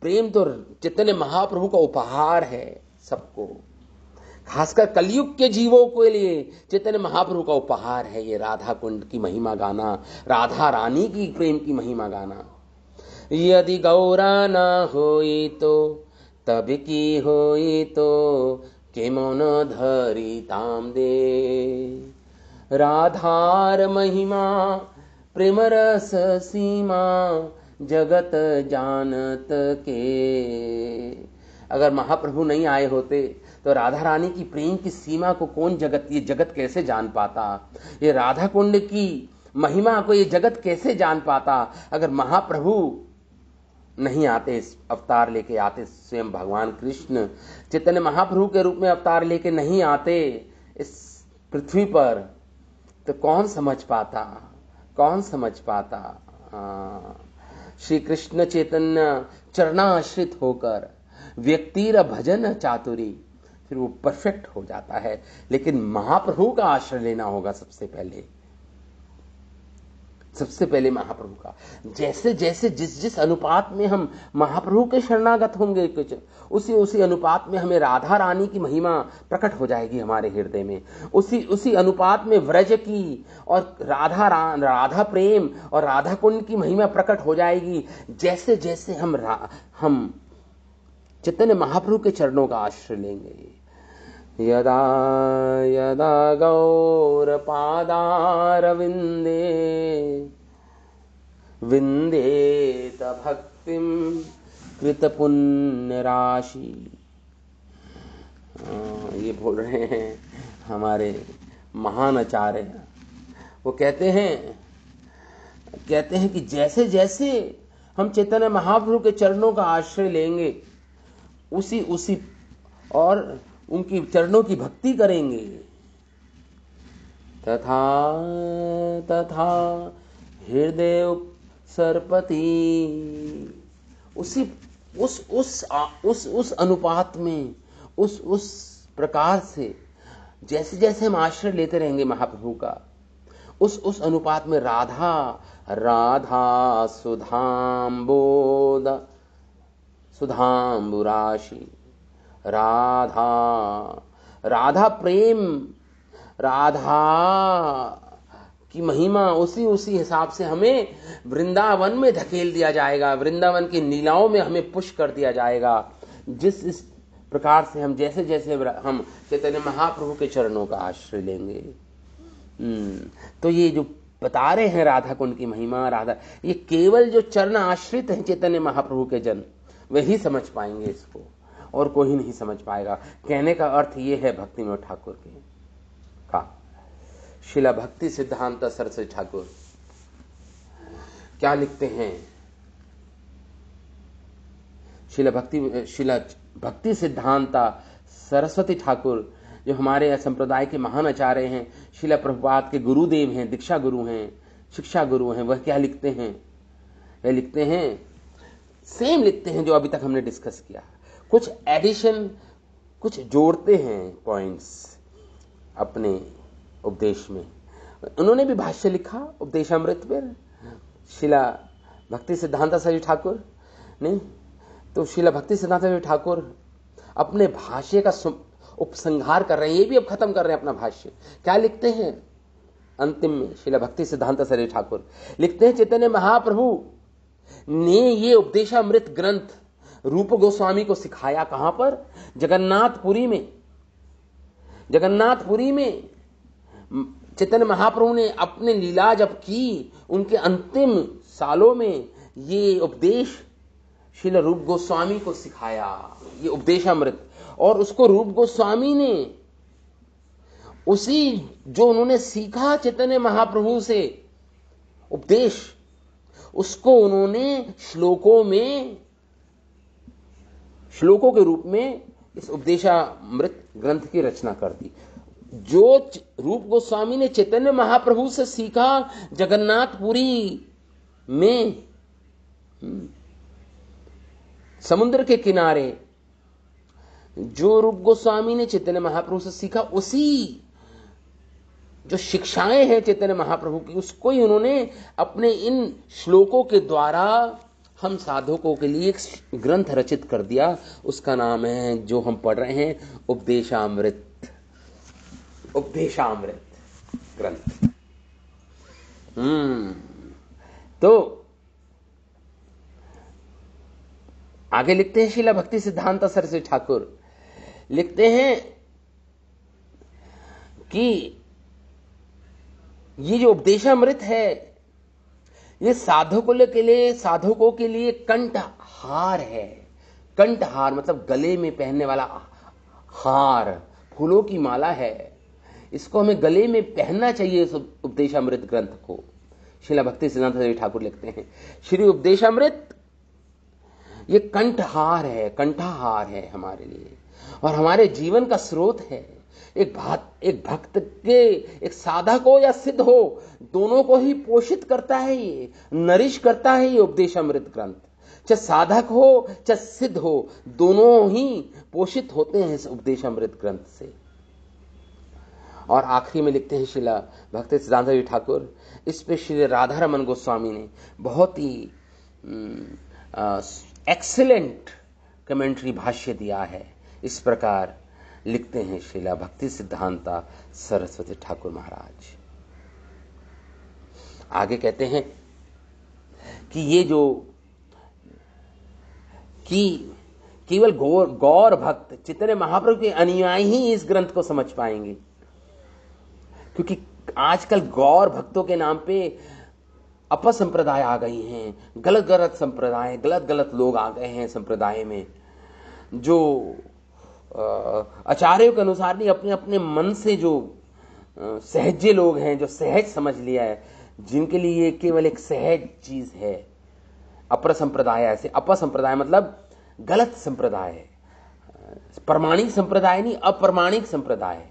प्रेम तो चैतन्य महाप्रभु का उपहार है सबको। खासकर कलयुग के जीवों के लिए चैतन्य महाप्रभु का उपहार है ये राधा कुंड की महिमा गाना, राधा रानी की प्रेम की महिमा गाना। यदि गौरा न होई तो तब की होई तो के मन धरी ताम दे, राधार महिमा प्रेम रस सीमा जगत जानत के। अगर महाप्रभु नहीं आए होते तो राधा रानी की प्रेम की सीमा को कौन ये जगत कैसे जान पाता, ये राधा कुंड की महिमा को ये जगत कैसे जान पाता अगर महाप्रभु नहीं आते, इस अवतार लेके आते, स्वयं भगवान कृष्ण चैतन्य महाप्रभु के रूप में अवतार लेके नहीं आते इस पृथ्वी पर, तो कौन समझ पाता, कौन समझ पाता। श्री कृष्ण चैतन्य चरणाश्रित होकर व्यक्तिर भजन चातुरी, फिर वो परफेक्ट हो जाता है। लेकिन महाप्रभु का आश्रय लेना होगा सबसे पहले महाप्रभु का। जैसे जैसे जिस अनुपात में हम महाप्रभु के शरणागत होंगे कुछ उसी अनुपात में हमें राधा रानी की महिमा प्रकट हो जाएगी हमारे हृदय में। उसी अनुपात में व्रज की और राधा प्रेम और राधा कुंड की महिमा प्रकट हो जाएगी। जैसे जैसे हम चैतन्य महाप्रभु के चरणों का आश्रय लेंगे। यदा यदा गौर पादारविंदे विंदेत भक्तिम कृत पुण्य राशि। ये बोल रहे हैं हमारे महान आचार्य। वो कहते हैं कि जैसे जैसे हम चैतन्य महाप्रभु के चरणों का आश्रय लेंगे उसी और उनकी चरणों की भक्ति करेंगे, तथा हृदय सरपति, उस अनुपात में उस प्रकार से जैसे जैसे हम आश्रय लेते रहेंगे महाप्रभु का उस अनुपात में राधा सुधाम्बुराशि, राधा प्रेम, राधा की महिमा उसी हिसाब से हमें वृंदावन में धकेल दिया जाएगा, वृंदावन की लीलाओं में हमें पुश कर दिया जाएगा। इस प्रकार से हम जैसे जैसे हम चैतन्य महाप्रभु के चरणों का आश्रय लेंगे। तो ये जो बता रहे हैं राधा कुंड की महिमा, राधा, ये केवल जो चरण आश्रित हैं चैतन्य महाप्रभु के जन वही समझ पाएंगे इसको, और कोई नहीं समझ पाएगा। कहने का अर्थ ये है भक्ति विनोद ठाकुर के का शिला भक्ति सिद्धांत सरस्वती ठाकुर क्या लिखते हैं। शिला भक्ति सिद्धांता सरस्वती ठाकुर जो हमारे संप्रदाय के महान आचार्य हैं, शिला प्रभुपाद के गुरुदेव हैं, दीक्षा गुरु हैं, शिक्षा गुरु हैं, वह क्या लिखते हैं? वह लिखते हैं, सेम लिखते हैं जो अभी तक हमने डिस्कस किया, कुछ एडिशन, कुछ जोड़ते हैं पॉइंट्स अपने उपदेश में। उन्होंने भी भाष्य लिखा उपदेशामृत पर, शिला भक्ति सिद्धांत सरस्वती ठाकुर ने। तो शिला भक्ति सिद्धांत सरस्वती ठाकुर अपने भाष्य का उपसंहार कर रहे हैं, ये भी अब खत्म कर रहे हैं अपना भाष्य। क्या लिखते हैं अंतिम में? शिला भक्ति सिद्धांत सरस्वती ठाकुर लिखते हैं, चैतन्य महाप्रभु ने ये उपदेशामृत ग्रंथ रूप गोस्वामी को सिखाया। कहां पर? जगन्नाथपुरी में। जगन्नाथपुरी में चैतन्य महाप्रभु ने अपने लीला जब की, उनके अंतिम सालों में ये उपदेश श्रील रूप गोस्वामी को सिखाया, ये उपदेशामृत। और उसको रूप गोस्वामी ने उसी जो उन्होंने सीखा चैतन्य महाप्रभु से उपदेश, उसको उन्होंने श्लोकों के रूप में इस उपदेशामृत ग्रंथ की रचना कर दी। जो रूप गोस्वामी ने चैतन्य महाप्रभु से सीखा जगन्नाथपुरी में, समुद्र के किनारे, जो रूप गोस्वामी ने चैतन्य महाप्रभु से सीखा, उसी जो शिक्षाएं हैं चैतन्य महाप्रभु की, उसको ही उन्होंने अपने इन श्लोकों के द्वारा हम साधकों के लिए एक ग्रंथ रचित कर दिया। उसका नाम है, जो हम पढ़ रहे हैं, उपदेशामृत। उपदेशामृत ग्रंथ। तो आगे लिखते हैं श्रीला भक्ति सिद्धांत सरस्वती ठाकुर लिखते हैं कि ये जो उपदेशामृत है ये साधकों के लिए कंठहार है। कंठहार मतलब गले में पहनने वाला हार, फूलों की माला है। इसको हमें गले में पहनना चाहिए इस उपदेशामृत ग्रंथ को। श्रीला भक्ति सिद्धांत सरस्वती ठाकुर लिखते हैं श्री उपदेशामृत ये कंठहार है हमारे लिए और हमारे जीवन का स्रोत है। एक भक्त के, एक साधक हो या सिद्ध हो, दोनों को ही पोषित करता है, ये नरिश करता है ये उपदेशामृत ग्रंथ। चाहे साधक हो चाहे सिद्ध हो, दोनों ही पोषित होते हैं इस उपदेशामृत ग्रंथ से। और आखिरी में लिखते हैं श्रीला भक्ति सिद्धांत सरस्वती ठाकुर, इस पे श्री राधारमण गोस्वामी ने बहुत ही एक्सीलेंट कमेंट्री भाष्य दिया है। इस प्रकार लिखते हैं श्रीला भक्ति सिद्धांता सरस्वती ठाकुर महाराज। आगे कहते हैं कि ये जो कि केवल गौर भक्त चैतन्य महाप्रभु के अनुयायी ही इस ग्रंथ को समझ पाएंगे, क्योंकि आजकल गौर भक्तों के नाम पे अपसंप्रदाय आ गई हैं, गलत संप्रदाय, गलत लोग आ गए हैं संप्रदाय में, जो आचार्यों के अनुसार नहीं, अपने अपने मन से जो सहजे लोग हैं, जो सहज समझ लिया है, जिनके लिए केवल एक सहज चीज है अपर संप्रदाय। ऐसे अपसंप्रदाय मतलब गलत संप्रदाय, प्रमाणिक संप्रदाय नहीं, अप्रमाणिक संप्रदाय,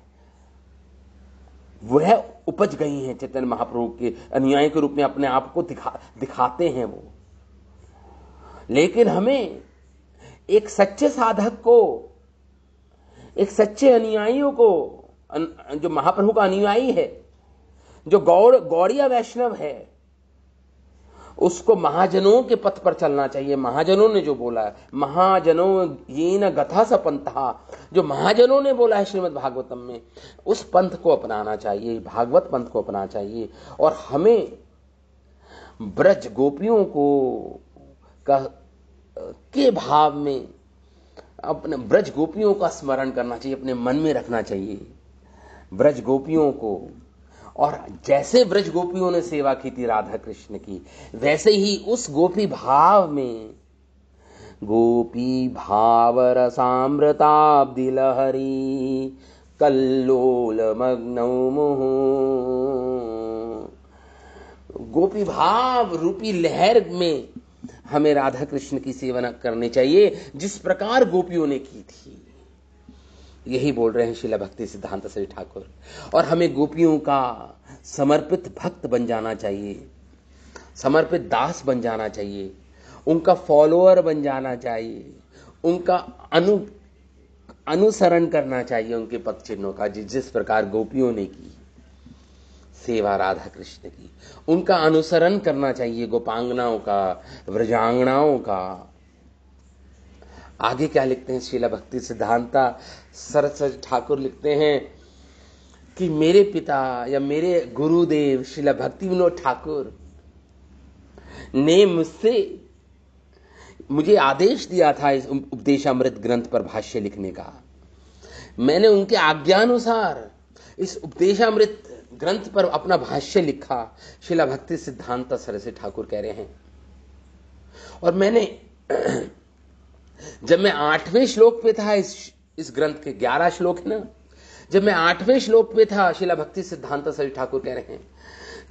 वह उपज गई हैं चैतन्य महाप्रभु के अनुयायी के रूप में अपने आप को दिखाते हैं वो। लेकिन हमें एक सच्चे साधक को, एक सच्चे अनुयायियों को, जो महाप्रभु का अनुयायी है, जो गौड़िया वैष्णव है, उसको महाजनों के पथ पर चलना चाहिए। महाजनों ने जो बोला है, महाजनों ये न गथा स पंथा, जो महाजनों ने बोला है श्रीमद् भागवतम में, उस पंथ को अपनाना चाहिए, भागवत पंथ को अपनाना चाहिए। और हमें ब्रज गोपियों को के भाव में अपने ब्रज गोपियों का स्मरण करना चाहिए, अपने मन में रखना चाहिए ब्रज गोपियों को। और जैसे ब्रज गोपियों ने सेवा की थी राधा कृष्ण की, वैसे ही उस गोपी भाव में, गोपी भाव रसामृताब्धि लहरी कल्लोल मग्नौ मुहुः, गोपी भाव रूपी लहर में हमें राधा कृष्ण की सेवा करनी चाहिए, जिस प्रकार गोपियों ने की थी। यही बोल रहे हैं श्रीला भक्ति सिद्धांत सरस्वती ठाकुर। और हमें गोपियों का समर्पित भक्त बन जाना चाहिए, समर्पित दास बन जाना चाहिए, उनका फॉलोअर बन जाना चाहिए, उनका अनुसरण करना चाहिए, उनके पद चिन्हों का, जिस प्रकार गोपियों ने की सेवा राधा कृष्ण की, उनका अनुसरण करना चाहिए, गोपांगनाओं का, व्रजांगनाओं का। आगे क्या लिखते हैं श्रीला भक्ति सिद्धांता सरस्वती ठाकुर लिखते हैं कि मेरे पिता या मेरे गुरुदेव श्रीला भक्ति विनोद ठाकुर ने मुझे आदेश दिया था इस उपदेशामृत ग्रंथ पर भाष्य लिखने का। मैंने उनके आज्ञानुसार इस उपदेशामृत ग्रंथ पर अपना भाष्य लिखा। श्रीला भक्ति सिद्धांत सरस्वती ठाकुर कह रहे हैं। और मैंने जब मैं 8वें श्लोक पे था, इस ग्रंथ के 11 श्लोक है ना, जब मैं 8वें श्लोक पे था, श्रीला भक्ति सिद्धांत सरस्वती ठाकुर कह रहे हैं,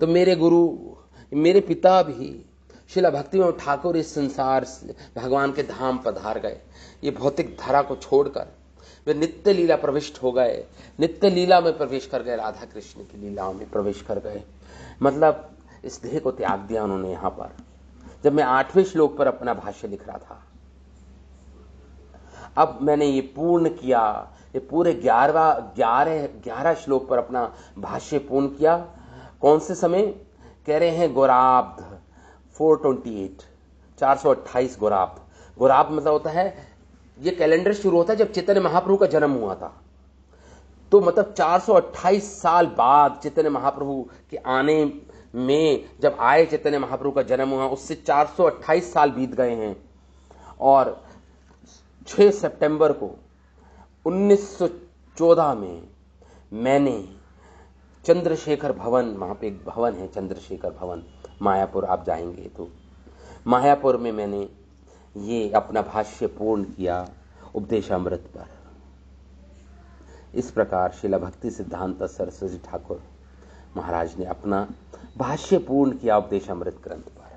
तो मेरे गुरु, मेरे पिता भी श्रीला भक्ति विनोद ठाकुर इस संसार से भगवान के धाम पधार गए। ये भौतिक धरा को छोड़कर वे नित्य लीला प्रविष्ट हो गए, नित्य लीला में प्रवेश कर गए, राधा कृष्ण की लीलाओं में प्रवेश कर गए। मतलब इस देह को त्याग दिया उन्होंने। यहां पर जब मैं 8वें श्लोक पर अपना भाष्य लिख रहा था, अब मैंने ये पूर्ण किया, ये पूरे 11 श्लोक पर अपना भाष्य पूर्ण किया। कौन से समय कह रहे हैं? गौराब्ध 428, 428 गौराब्ध। गौराब्ध मतलब होता है, ये कैलेंडर शुरू होता है जब चैतन्य महाप्रभु का जन्म हुआ था। तो मतलब 428 साल बाद चैतन्य महाप्रभु के आने में, जब आए चैतन्य महाप्रभु का जन्म हुआ, उससे 428 साल बीत गए हैं। और 6 सितंबर को 1914 में मैंने चंद्रशेखर भवन, वहां पे एक भवन है चंद्रशेखर भवन, मायापुर, आप जाएंगे तो मायापुर में मैंने ये अपना भाष्य पूर्ण किया उपदेशामृत पर। इस प्रकार श्रील भक्ति सिद्धांत सरस्वती ठाकुर महाराज ने अपना भाष्य पूर्ण किया उपदेशामृत ग्रंथ पर।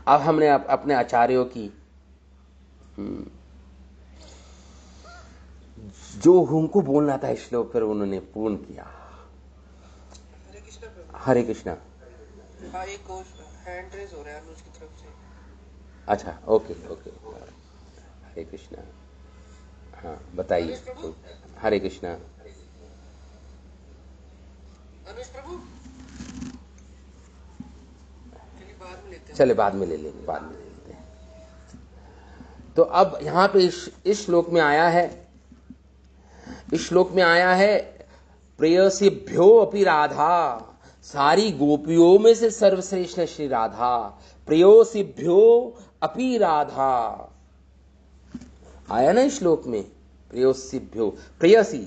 अब हमने अपने आचार्यों की जो हमको बोलना था श्लोक पर उन्होंने पूर्ण किया। हरे कृष्णा। हाँ, एक हैंड रेज हो रहा है अनुज की तरफ से। अच्छा, ओके ओके, हरे कृष्णा। हाँ बताइए। हरे कृष्णा। अनुज प्रभु, चलिए बाद में लेते हैं। चले बाद में ले लेंगे, बाद में ले लेते हैं। तो अब यहां पे इस श्लोक में आया है, इस श्लोक में आया है प्रेयसीभ्यो अपि राधा, सारी गोपियों में से सर्वश्रेष्ठ है श्री राधा। प्रेयसीभ्यो अपि राधा आया ना इस श्लोक में, प्रेयसीभ्यो, प्रेयसी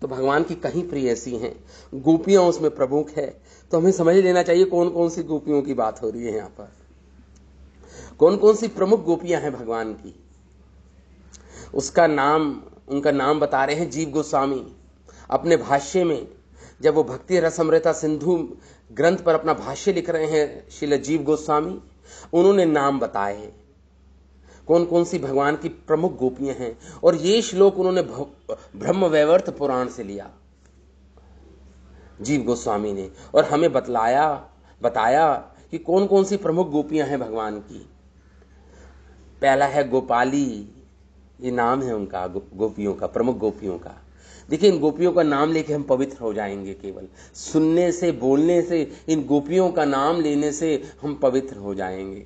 तो भगवान की कहीं प्रेयसी हैं, गोपियां उसमें प्रमुख है। तो हमें समझ लेना चाहिए कौन कौन सी गोपियों की बात हो रही है यहां पर, कौन कौन सी प्रमुख गोपियां हैं भगवान की। उसका नाम, उनका नाम बता रहे हैं जीव गोस्वामी अपने भाष्य में। जब वो भक्ति रसमृता सिंधु ग्रंथ पर अपना भाष्य लिख रहे हैं श्रील जीव गोस्वामी, उन्होंने नाम बताए कौन कौन सी भगवान की प्रमुख गोपियां हैं। और ये श्लोक उन्होंने ब्रह्म वैवर्त पुराण से लिया जीव गोस्वामी ने, और हमें बताया कि कौन कौन सी प्रमुख गोपियां हैं भगवान की। पहला है गोपाली, ये नाम है उनका, गोपियों का, प्रमुख गोपियों का। देखिए, इन गोपियों का नाम लेके हम पवित्र हो जाएंगे। केवल सुनने से, बोलने से, इन गोपियों का नाम लेने से हम पवित्र हो जाएंगे।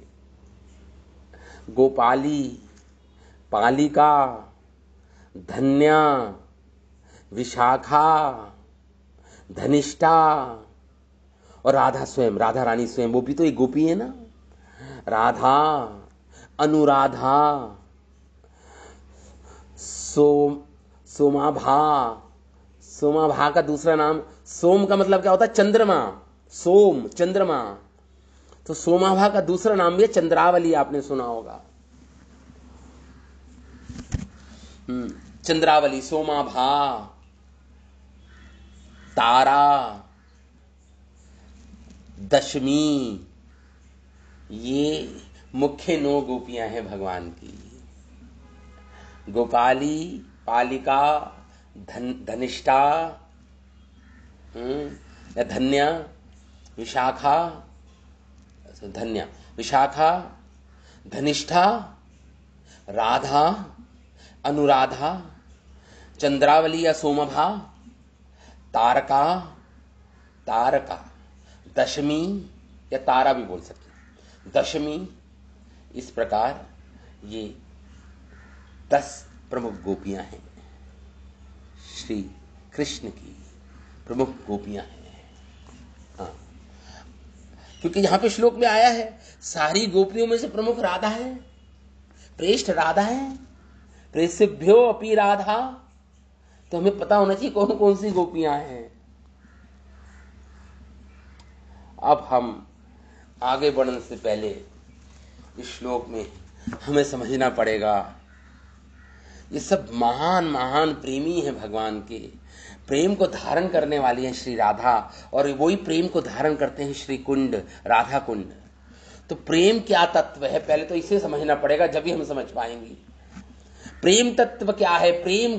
गोपाली, पालिका, धन्या, विशाखा, धनिष्ठा और राधा स्वयं, राधा रानी स्वयं, वो भी तो एक गोपी है ना। राधा, अनुराधा, सोमाभा का दूसरा नाम, सोम का मतलब क्या होता है? चंद्रमा। सोम, चंद्रमा। तो सोमाभा का दूसरा नाम भी है चंद्रावली, आपने सुना होगा। चंद्रावली, सोमाभा, तारा, दशमी, ये मुख्य 9 गोपियां हैं भगवान की। गोपाली, पालिका, धनिष्ठा, या धन्या, विशाखा, धन्या, विशाखा, धनिष्ठा, राधा, अनुराधा, चंद्रावली या सोमभा, तारका, दशमी या तारा भी बोल सकते, दशमी। इस प्रकार ये 10 प्रमुख गोपियां हैं, श्री कृष्ण की प्रमुख गोपियां हैं। हाँ, क्योंकि यहां पे श्लोक में आया है सारी गोपियों में से प्रमुख राधा है, श्रेष्ठ राधा है। प्रेषभ्यो अपि राधा, तो हमें पता होना चाहिए कौन कौन सी गोपियां हैं। अब हम आगे बढ़ने से पहले इस श्लोक में हमें समझना पड़ेगा, ये सब महान महान प्रेमी हैं भगवान के, प्रेम को धारण करने वाली हैं श्री राधा, और वही प्रेम को धारण करते हैं श्री कुंड, राधा कुंड। तो प्रेम क्या तत्व है, पहले तो इसे समझना पड़ेगा, जब भी हम समझ पाएंगे प्रेम तत्व क्या है। प्रेम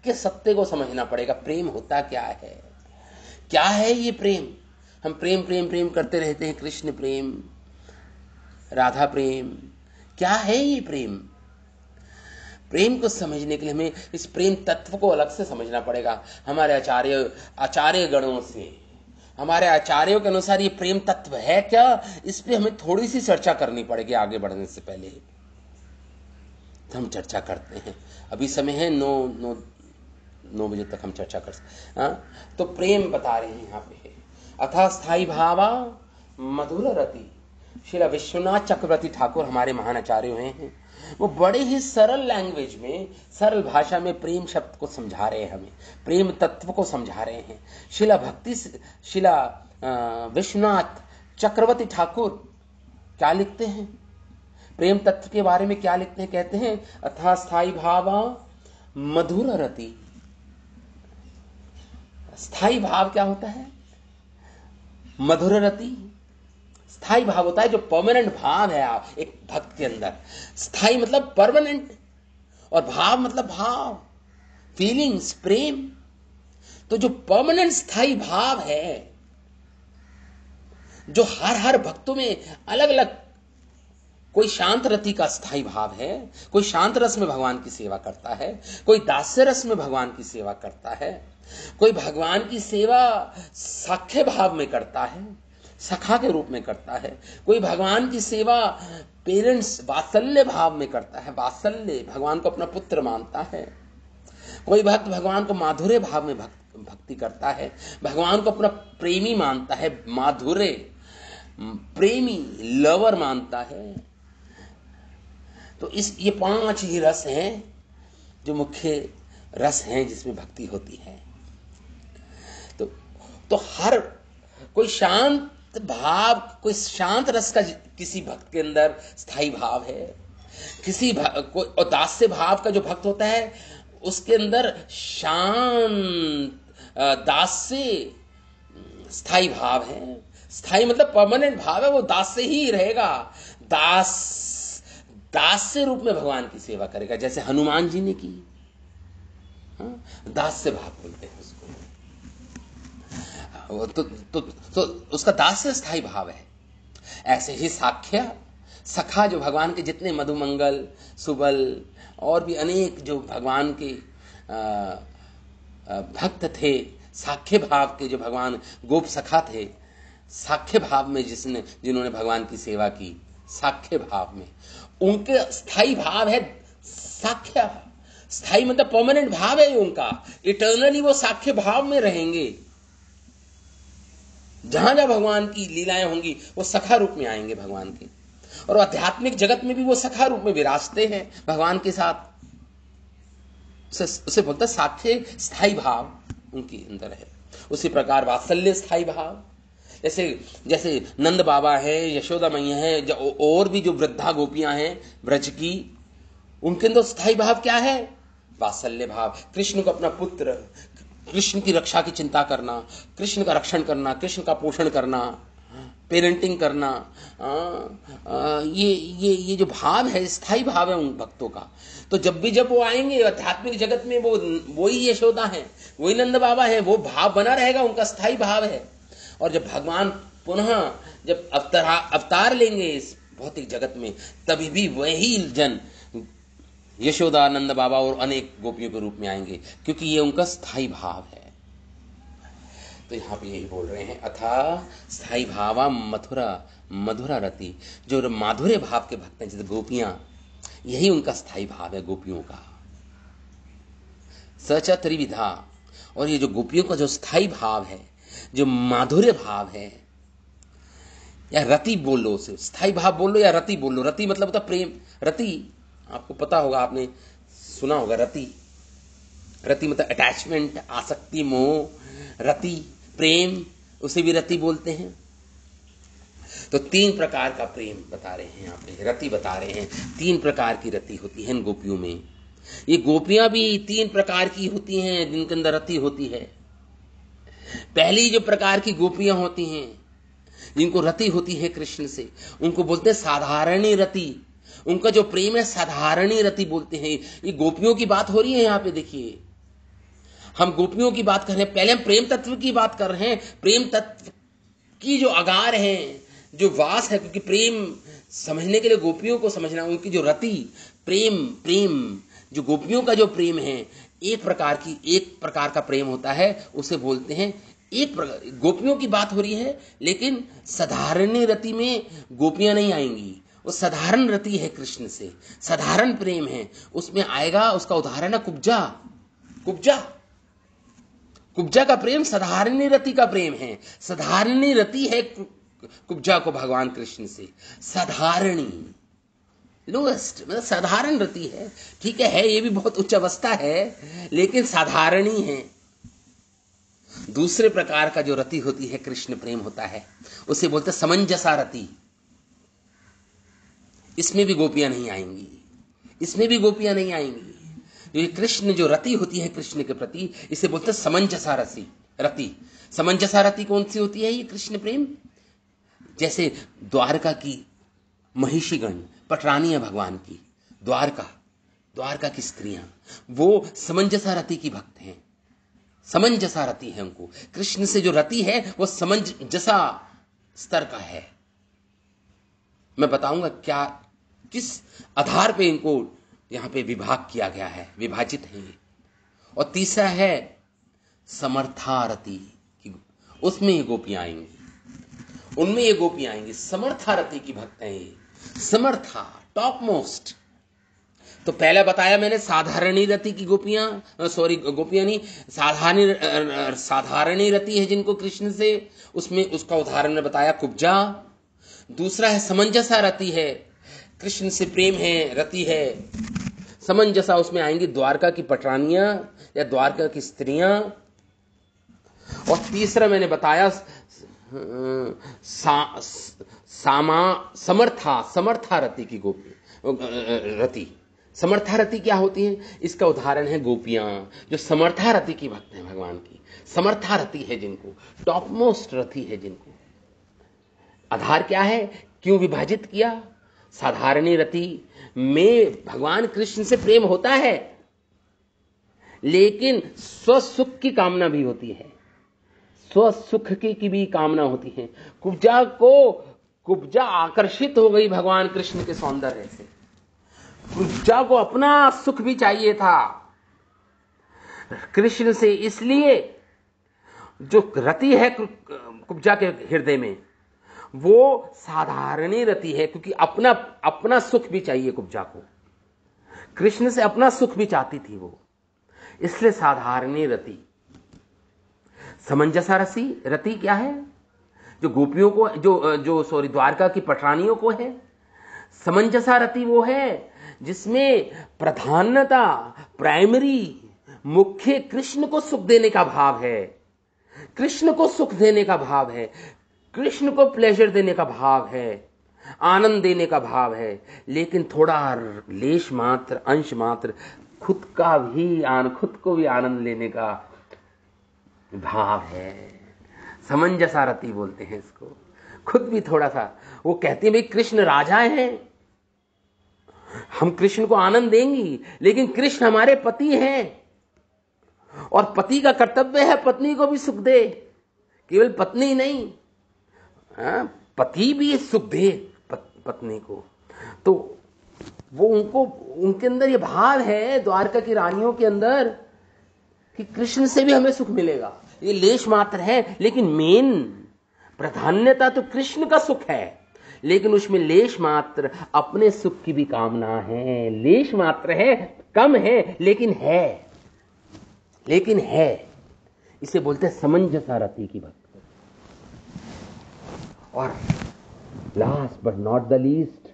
के सत्य को समझना पड़ेगा, प्रेम होता क्या है, क्या है ये प्रेम। हम प्रेम प्रेम प्रेम करते रहते हैं, कृष्ण प्रेम, राधा प्रेम, क्या है ये प्रेम। प्रेम को समझने के लिए हमें इस प्रेम तत्व को अलग से समझना पड़ेगा। हमारे आचार्य गणों से, हमारे आचार्यों के अनुसार ये प्रेम तत्व है क्या, इस पे हमें थोड़ी सी चर्चा करनी पड़ेगी आगे बढ़ने से पहले। तो हम चर्चा करते हैं। अभी समय है 9 9 बजे तक हम चर्चा कर सकते। हाँ, तो प्रेम बता रहे हैं यहाँ पे। अथा स्थाई भावा मधुर रति, श्रील विश्वनाथ चक्रवर्ती ठाकुर हमारे महान आचार्य हुए हैं, वो बड़े ही सरल लैंग्वेज में, सरल भाषा में प्रेम शब्द को समझा रहे हैं, हमें प्रेम तत्व को समझा रहे हैं। शिला विश्वनाथ चक्रवर्ती ठाकुर क्या लिखते हैं, प्रेम तत्व के बारे में क्या लिखते हैं? कहते हैं अथा स्थाई भावा मधुर रति। स्थाई भाव क्या होता है? मधुर रति। स्थाई भाव होता है जो परमानेंट भाव है आप एक भक्त के अंदर। स्थाई मतलब परमानेंट, और भाव मतलब भाव, फीलिंग्स, प्रेम। तो जो परमानेंट स्थाई भाव है, जो हर भक्तों में अलग अलग, कोई शांत रति का स्थाई भाव है, कोई शांत रस में भगवान की सेवा करता है, कोई दास्य रस में भगवान की सेवा करता है, कोई भगवान की सेवा साख्य भाव में करता है, सखा के रूप में करता है, कोई भगवान की सेवा पेरेंट्स वात्सल्य भाव में करता है, वात्सल्य, भगवान को अपना पुत्र मानता है, कोई भक्त भगवान को माधुर्य भाव में भक्ति करता है, भगवान को अपना प्रेमी मानता है, माधुर्य प्रेमी लवर मानता है। तो ये 5 ही रस हैं जो मुख्य रस हैं जिसमें भक्ति होती है। तो हर कोई शांत भाव, कोई शांत रस का किसी भक्त के अंदर स्थाई भाव है, कोई दास्य भाव का जो भक्त होता है उसके अंदर शांत दास्य स्थाई भाव है। स्थाई मतलब परमानेंट भाव है, वो दास्य ही रहेगा, दास्य रूप में भगवान की सेवा करेगा, जैसे हनुमान जी ने की। दास्य भाव बोलते हैं उसको। तो उसका दास्य स्थाई भाव है। ऐसे ही साख्य, सखा, जो भगवान के जितने मधुमंगल, सुबल और भी अनेक जो भगवान के भक्त थे, साख्य भाव के जो भगवान गोप सखा थे, साख्य भाव में जिन्होंने भगवान की सेवा की, साख्य भाव में उनके स्थाई भाव है साख्य। स्थाई मतलब परमानेंट भाव है उनका, इटर्नली वो साख्य भाव में रहेंगे। जहां जहां भगवान की लीलाएं होंगी वो सखा रूप में आएंगे भगवान के, और आध्यात्मिक जगत में भी वो सखा रूप में विराजते हैं भगवान के साथ। उसे बोलता साख्य स्थाई भाव उनके अंदर है। उसी प्रकार वात्सल्य स्थाई भाव, जैसे नंद बाबा है, यशोदा मैया है, और भी जो वृद्धा गोपियां हैं ब्रज की, उनके अंदर स्थाई भाव क्या है? वात्सल्य भाव। कृष्ण को अपना पुत्र, कृष्ण की रक्षा की चिंता करना, कृष्ण का रक्षण करना, कृष्ण का पोषण करना, पेरेंटिंग करना, ये जो भाव है स्थाई भाव है उन भक्तों का। तो जब वो आएंगे आध्यात्मिक जगत में, वो ही यशोदा है, वही नंद बाबा है, वो भाव बना रहेगा, उनका स्थाई भाव है। और जब भगवान पुनः जब अवतार लेंगे इस भौतिक जगत में, तभी भी वही जन यशोदा, नंद बाबा और अनेक गोपियों के रूप में आएंगे, क्योंकि ये उनका स्थाई भाव है। तो यहां पे यही बोल रहे हैं, अथा स्थाई भावा मधुरा रति। जो माधुर्य भाव के भक्त हैं जैसे गोपियां, यही उनका स्थाई भाव है गोपियों का। सच त्रिविधा। और ये जो गोपियों का जो स्थाई भाव है, जो माधुर्य भाव है, या रति बोल लो, उसे स्थाई भाव बोल लो या रति बोल लो। रति मतलब होता प्रेम। रति आपको पता होगा, आपने सुना होगा रति मतलब अटैचमेंट, आसक्ति, मोह। रति प्रेम, उसे भी रति बोलते हैं। तो 3 प्रकार का प्रेम बता रहे हैं यहाँ पे, रति बता रहे हैं। 3 प्रकार की रति होती है इन गोपियों में। ये गोपियां भी 3 प्रकार की होती हैं जिनके अंदर रति होती है। पहली जो प्रकार की गोपियां होती हैं जिनको रति होती है कृष्ण से, उनको बोलते हैं साधारणी रति। उनका जो प्रेम है साधारणी रति बोलते हैं। ये गोपियों की बात हो रही है यहाँ पे, देखिए हम गोपियों की बात कर रहे हैं, पहले हम प्रेम तत्व की बात कर रहे हैं। प्रेम तत्व की जो अगार है, जो वास है, क्योंकि प्रेम समझने के लिए गोपियों को समझना, उनकी जो रति प्रेम जो गोपियों का जो प्रेम है, एक प्रकार का प्रेम होता है, उसे बोलते हैं एक प्रकार। गोपियों की बात हो रही है, लेकिन साधारण रति में गोपियां नहीं आएंगी। वो साधारण रति है कृष्ण से, साधारण प्रेम है, उसमें आएगा। उसका उदाहरण है कुब्जा। कुब्जा का प्रेम साधारणी रति का प्रेम है। साधारणी रति है कुब्जा को भगवान कृष्ण से। साधारणी लोएस्ट, मतलब साधारण रति है। ठीक है, ये भी बहुत उच्च अवस्था है, लेकिन साधारणी है। दूसरे प्रकार का जो रति होती है, कृष्ण प्रेम होता है, उसे बोलते समंजसा रति। इसमें भी गोपियां नहीं आएंगी, इसमें भी गोपियां नहीं आएंगी। ये कृष्ण जो रति होती है कृष्ण के प्रति, इसे बोलते हैं समंजसा रति। समंजसा रति कौन सी होती है? ये कृष्ण प्रेम, जैसे द्वारका की महिषीगण पटरानी है भगवान की, द्वारका की स्त्रियां, वो समंजसा रति की भक्त हैं। समंजसा रति है उनको। कृष्ण से जो रति है वो समंजसा स्तर का है। मैं बताऊंगा क्या, किस आधार पे इनको यहां पे विभाग किया गया है, विभाजित है। और तीसरा है समर्थारति, उसमें ये गोपियां आएंगी, उनमें ये गोपियां आएंगी। समर्थारति की भक्त हैं ये, समर्था, टॉप मोस्ट। तो पहले बताया मैंने साधारणी रति की गोपियां नहीं, साधारणी रति है जिनको कृष्ण से, उसमें उसका उदाहरण बताया कुब्जा। दूसरा है समंजसा रति है, कृष्ण से प्रेम है, रति है समंजसा, उसमें आएंगी द्वारका की पटरानियां या द्वारका की स्त्रियां। और तीसरा मैंने बताया समर्था रति की रति। समर्था रति क्या होती है? इसका उदाहरण है गोपियां जो समर्था रति की भक्त हैं भगवान की। समर्था रति है जिनको, टॉप मोस्ट रति है जिनको। आधार क्या है, क्यों विभाजित किया? साधारणी रति में भगवान कृष्ण से प्रेम होता है, लेकिन स्वसुख की कामना भी होती है, स्वसुख की भी कामना होती है। कुब्जा आकर्षित हो गई भगवान कृष्ण के सौंदर्य से। कुब्जा को अपना सुख भी चाहिए था कृष्ण से, इसलिए जो रति है कुब्जा के हृदय में वो साधारणी रति है, क्योंकि अपना सुख भी चाहिए कुब्जा को। कृष्ण से अपना सुख भी चाहती थी वो, इसलिए साधारणी रति। समंजसा रति क्या है? जो गोपियों को द्वारका की पटरानियों को है। समंजसा रति वो है जिसमें प्रधानता, प्राइमरी, मुख्य कृष्ण को सुख देने का भाव है, कृष्ण को सुख देने का भाव है, कृष्ण को प्लेजर देने का भाव है, आनंद देने का भाव है, लेकिन थोड़ा लेश मात्र, अंश मात्र खुद को भी आनंद लेने का भाव है। समंजसा रति बोलते हैं इसको। खुद भी थोड़ा सा, वो कहते हैं भाई कृष्ण राजा हैं, हम कृष्ण को आनंद देंगी, लेकिन कृष्ण हमारे पति हैं और पति का कर्तव्य है पत्नी को भी सुख दे, केवल पत्नी नहीं, पति भी सुख दे पत्नी को। तो वो उनके अंदर ये भाव है, द्वारका की रानियों के अंदर, कि कृष्ण से भी हमें सुख मिलेगा। ये लेश मात्र है, लेकिन मेन प्राधान्यता तो कृष्ण का सुख है, लेकिन उसमें लेश मात्र अपने सुख की भी कामना है। लेश मात्र है, कम है, लेकिन है। इसे बोलते हैं समंजसा रति की भक्ति। और last but not the least,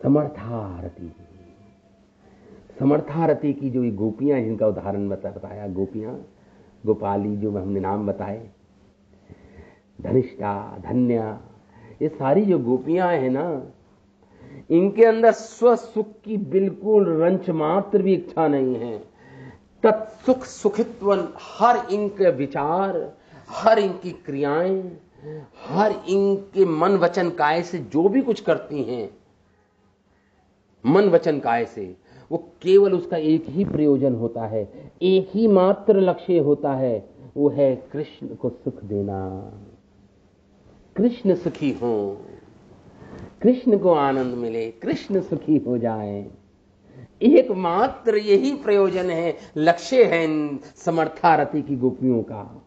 समर्था रति की जो ये गोपियां, जिनका उदाहरण बताया, गोपियां, गोपाली जो हमने नाम बताए, धनिष्ठा, धन्या, ये सारी जो गोपियां हैं ना, इनके अंदर स्वसुख की बिल्कुल रंच मात्र भी इच्छा नहीं है। तत्सुख सुखित्व, हर इनके विचार, हर इनकी क्रियाएं, हर इनके मन वचन काय से जो भी कुछ करती हैं, मन वचन काय से, वो केवल उसका एक ही प्रयोजन होता है, एक ही मात्र लक्ष्य होता है, वो है कृष्ण को सुख देना। कृष्ण सुखी हो, कृष्ण को आनंद मिले, कृष्ण सुखी हो जाए, एकमात्र यही प्रयोजन है, लक्ष्य है इन समर्थारति की गोपियों का।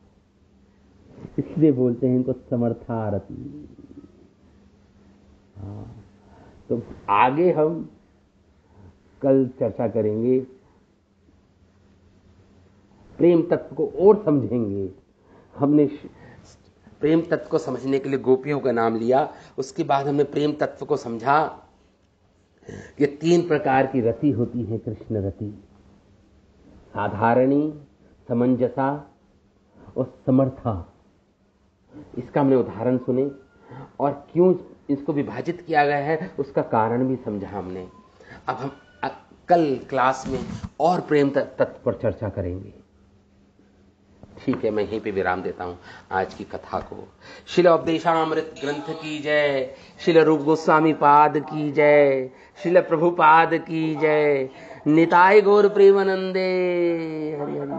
इसलिए बोलते हैं इनको समर्थारति। तो आगे हम कल चर्चा करेंगे प्रेम तत्व को और समझेंगे। हमने प्रेम तत्व को समझने के लिए गोपियों का नाम लिया, उसके बाद हमने प्रेम तत्व को समझा। ये 3 प्रकार की रति होती है कृष्ण रति, साधारणी, समंजसा और समर्था। इसका हमने उदाहरण सुने और क्यों इसको विभाजित किया गया है उसका कारण भी समझा हमने। अब हम कल क्लास में और प्रेम तत्व पर चर्चा करेंगे। ठीक है, मैं यहीं पे विराम देता हूं आज की कथा को। शिल उपदेशामृत ग्रंथ की जय, शिल रूप गोस्वामी पाद की जय, शिल प्रभुपाद की जय, निताय गौर प्रेमानंदे। हरि हरि।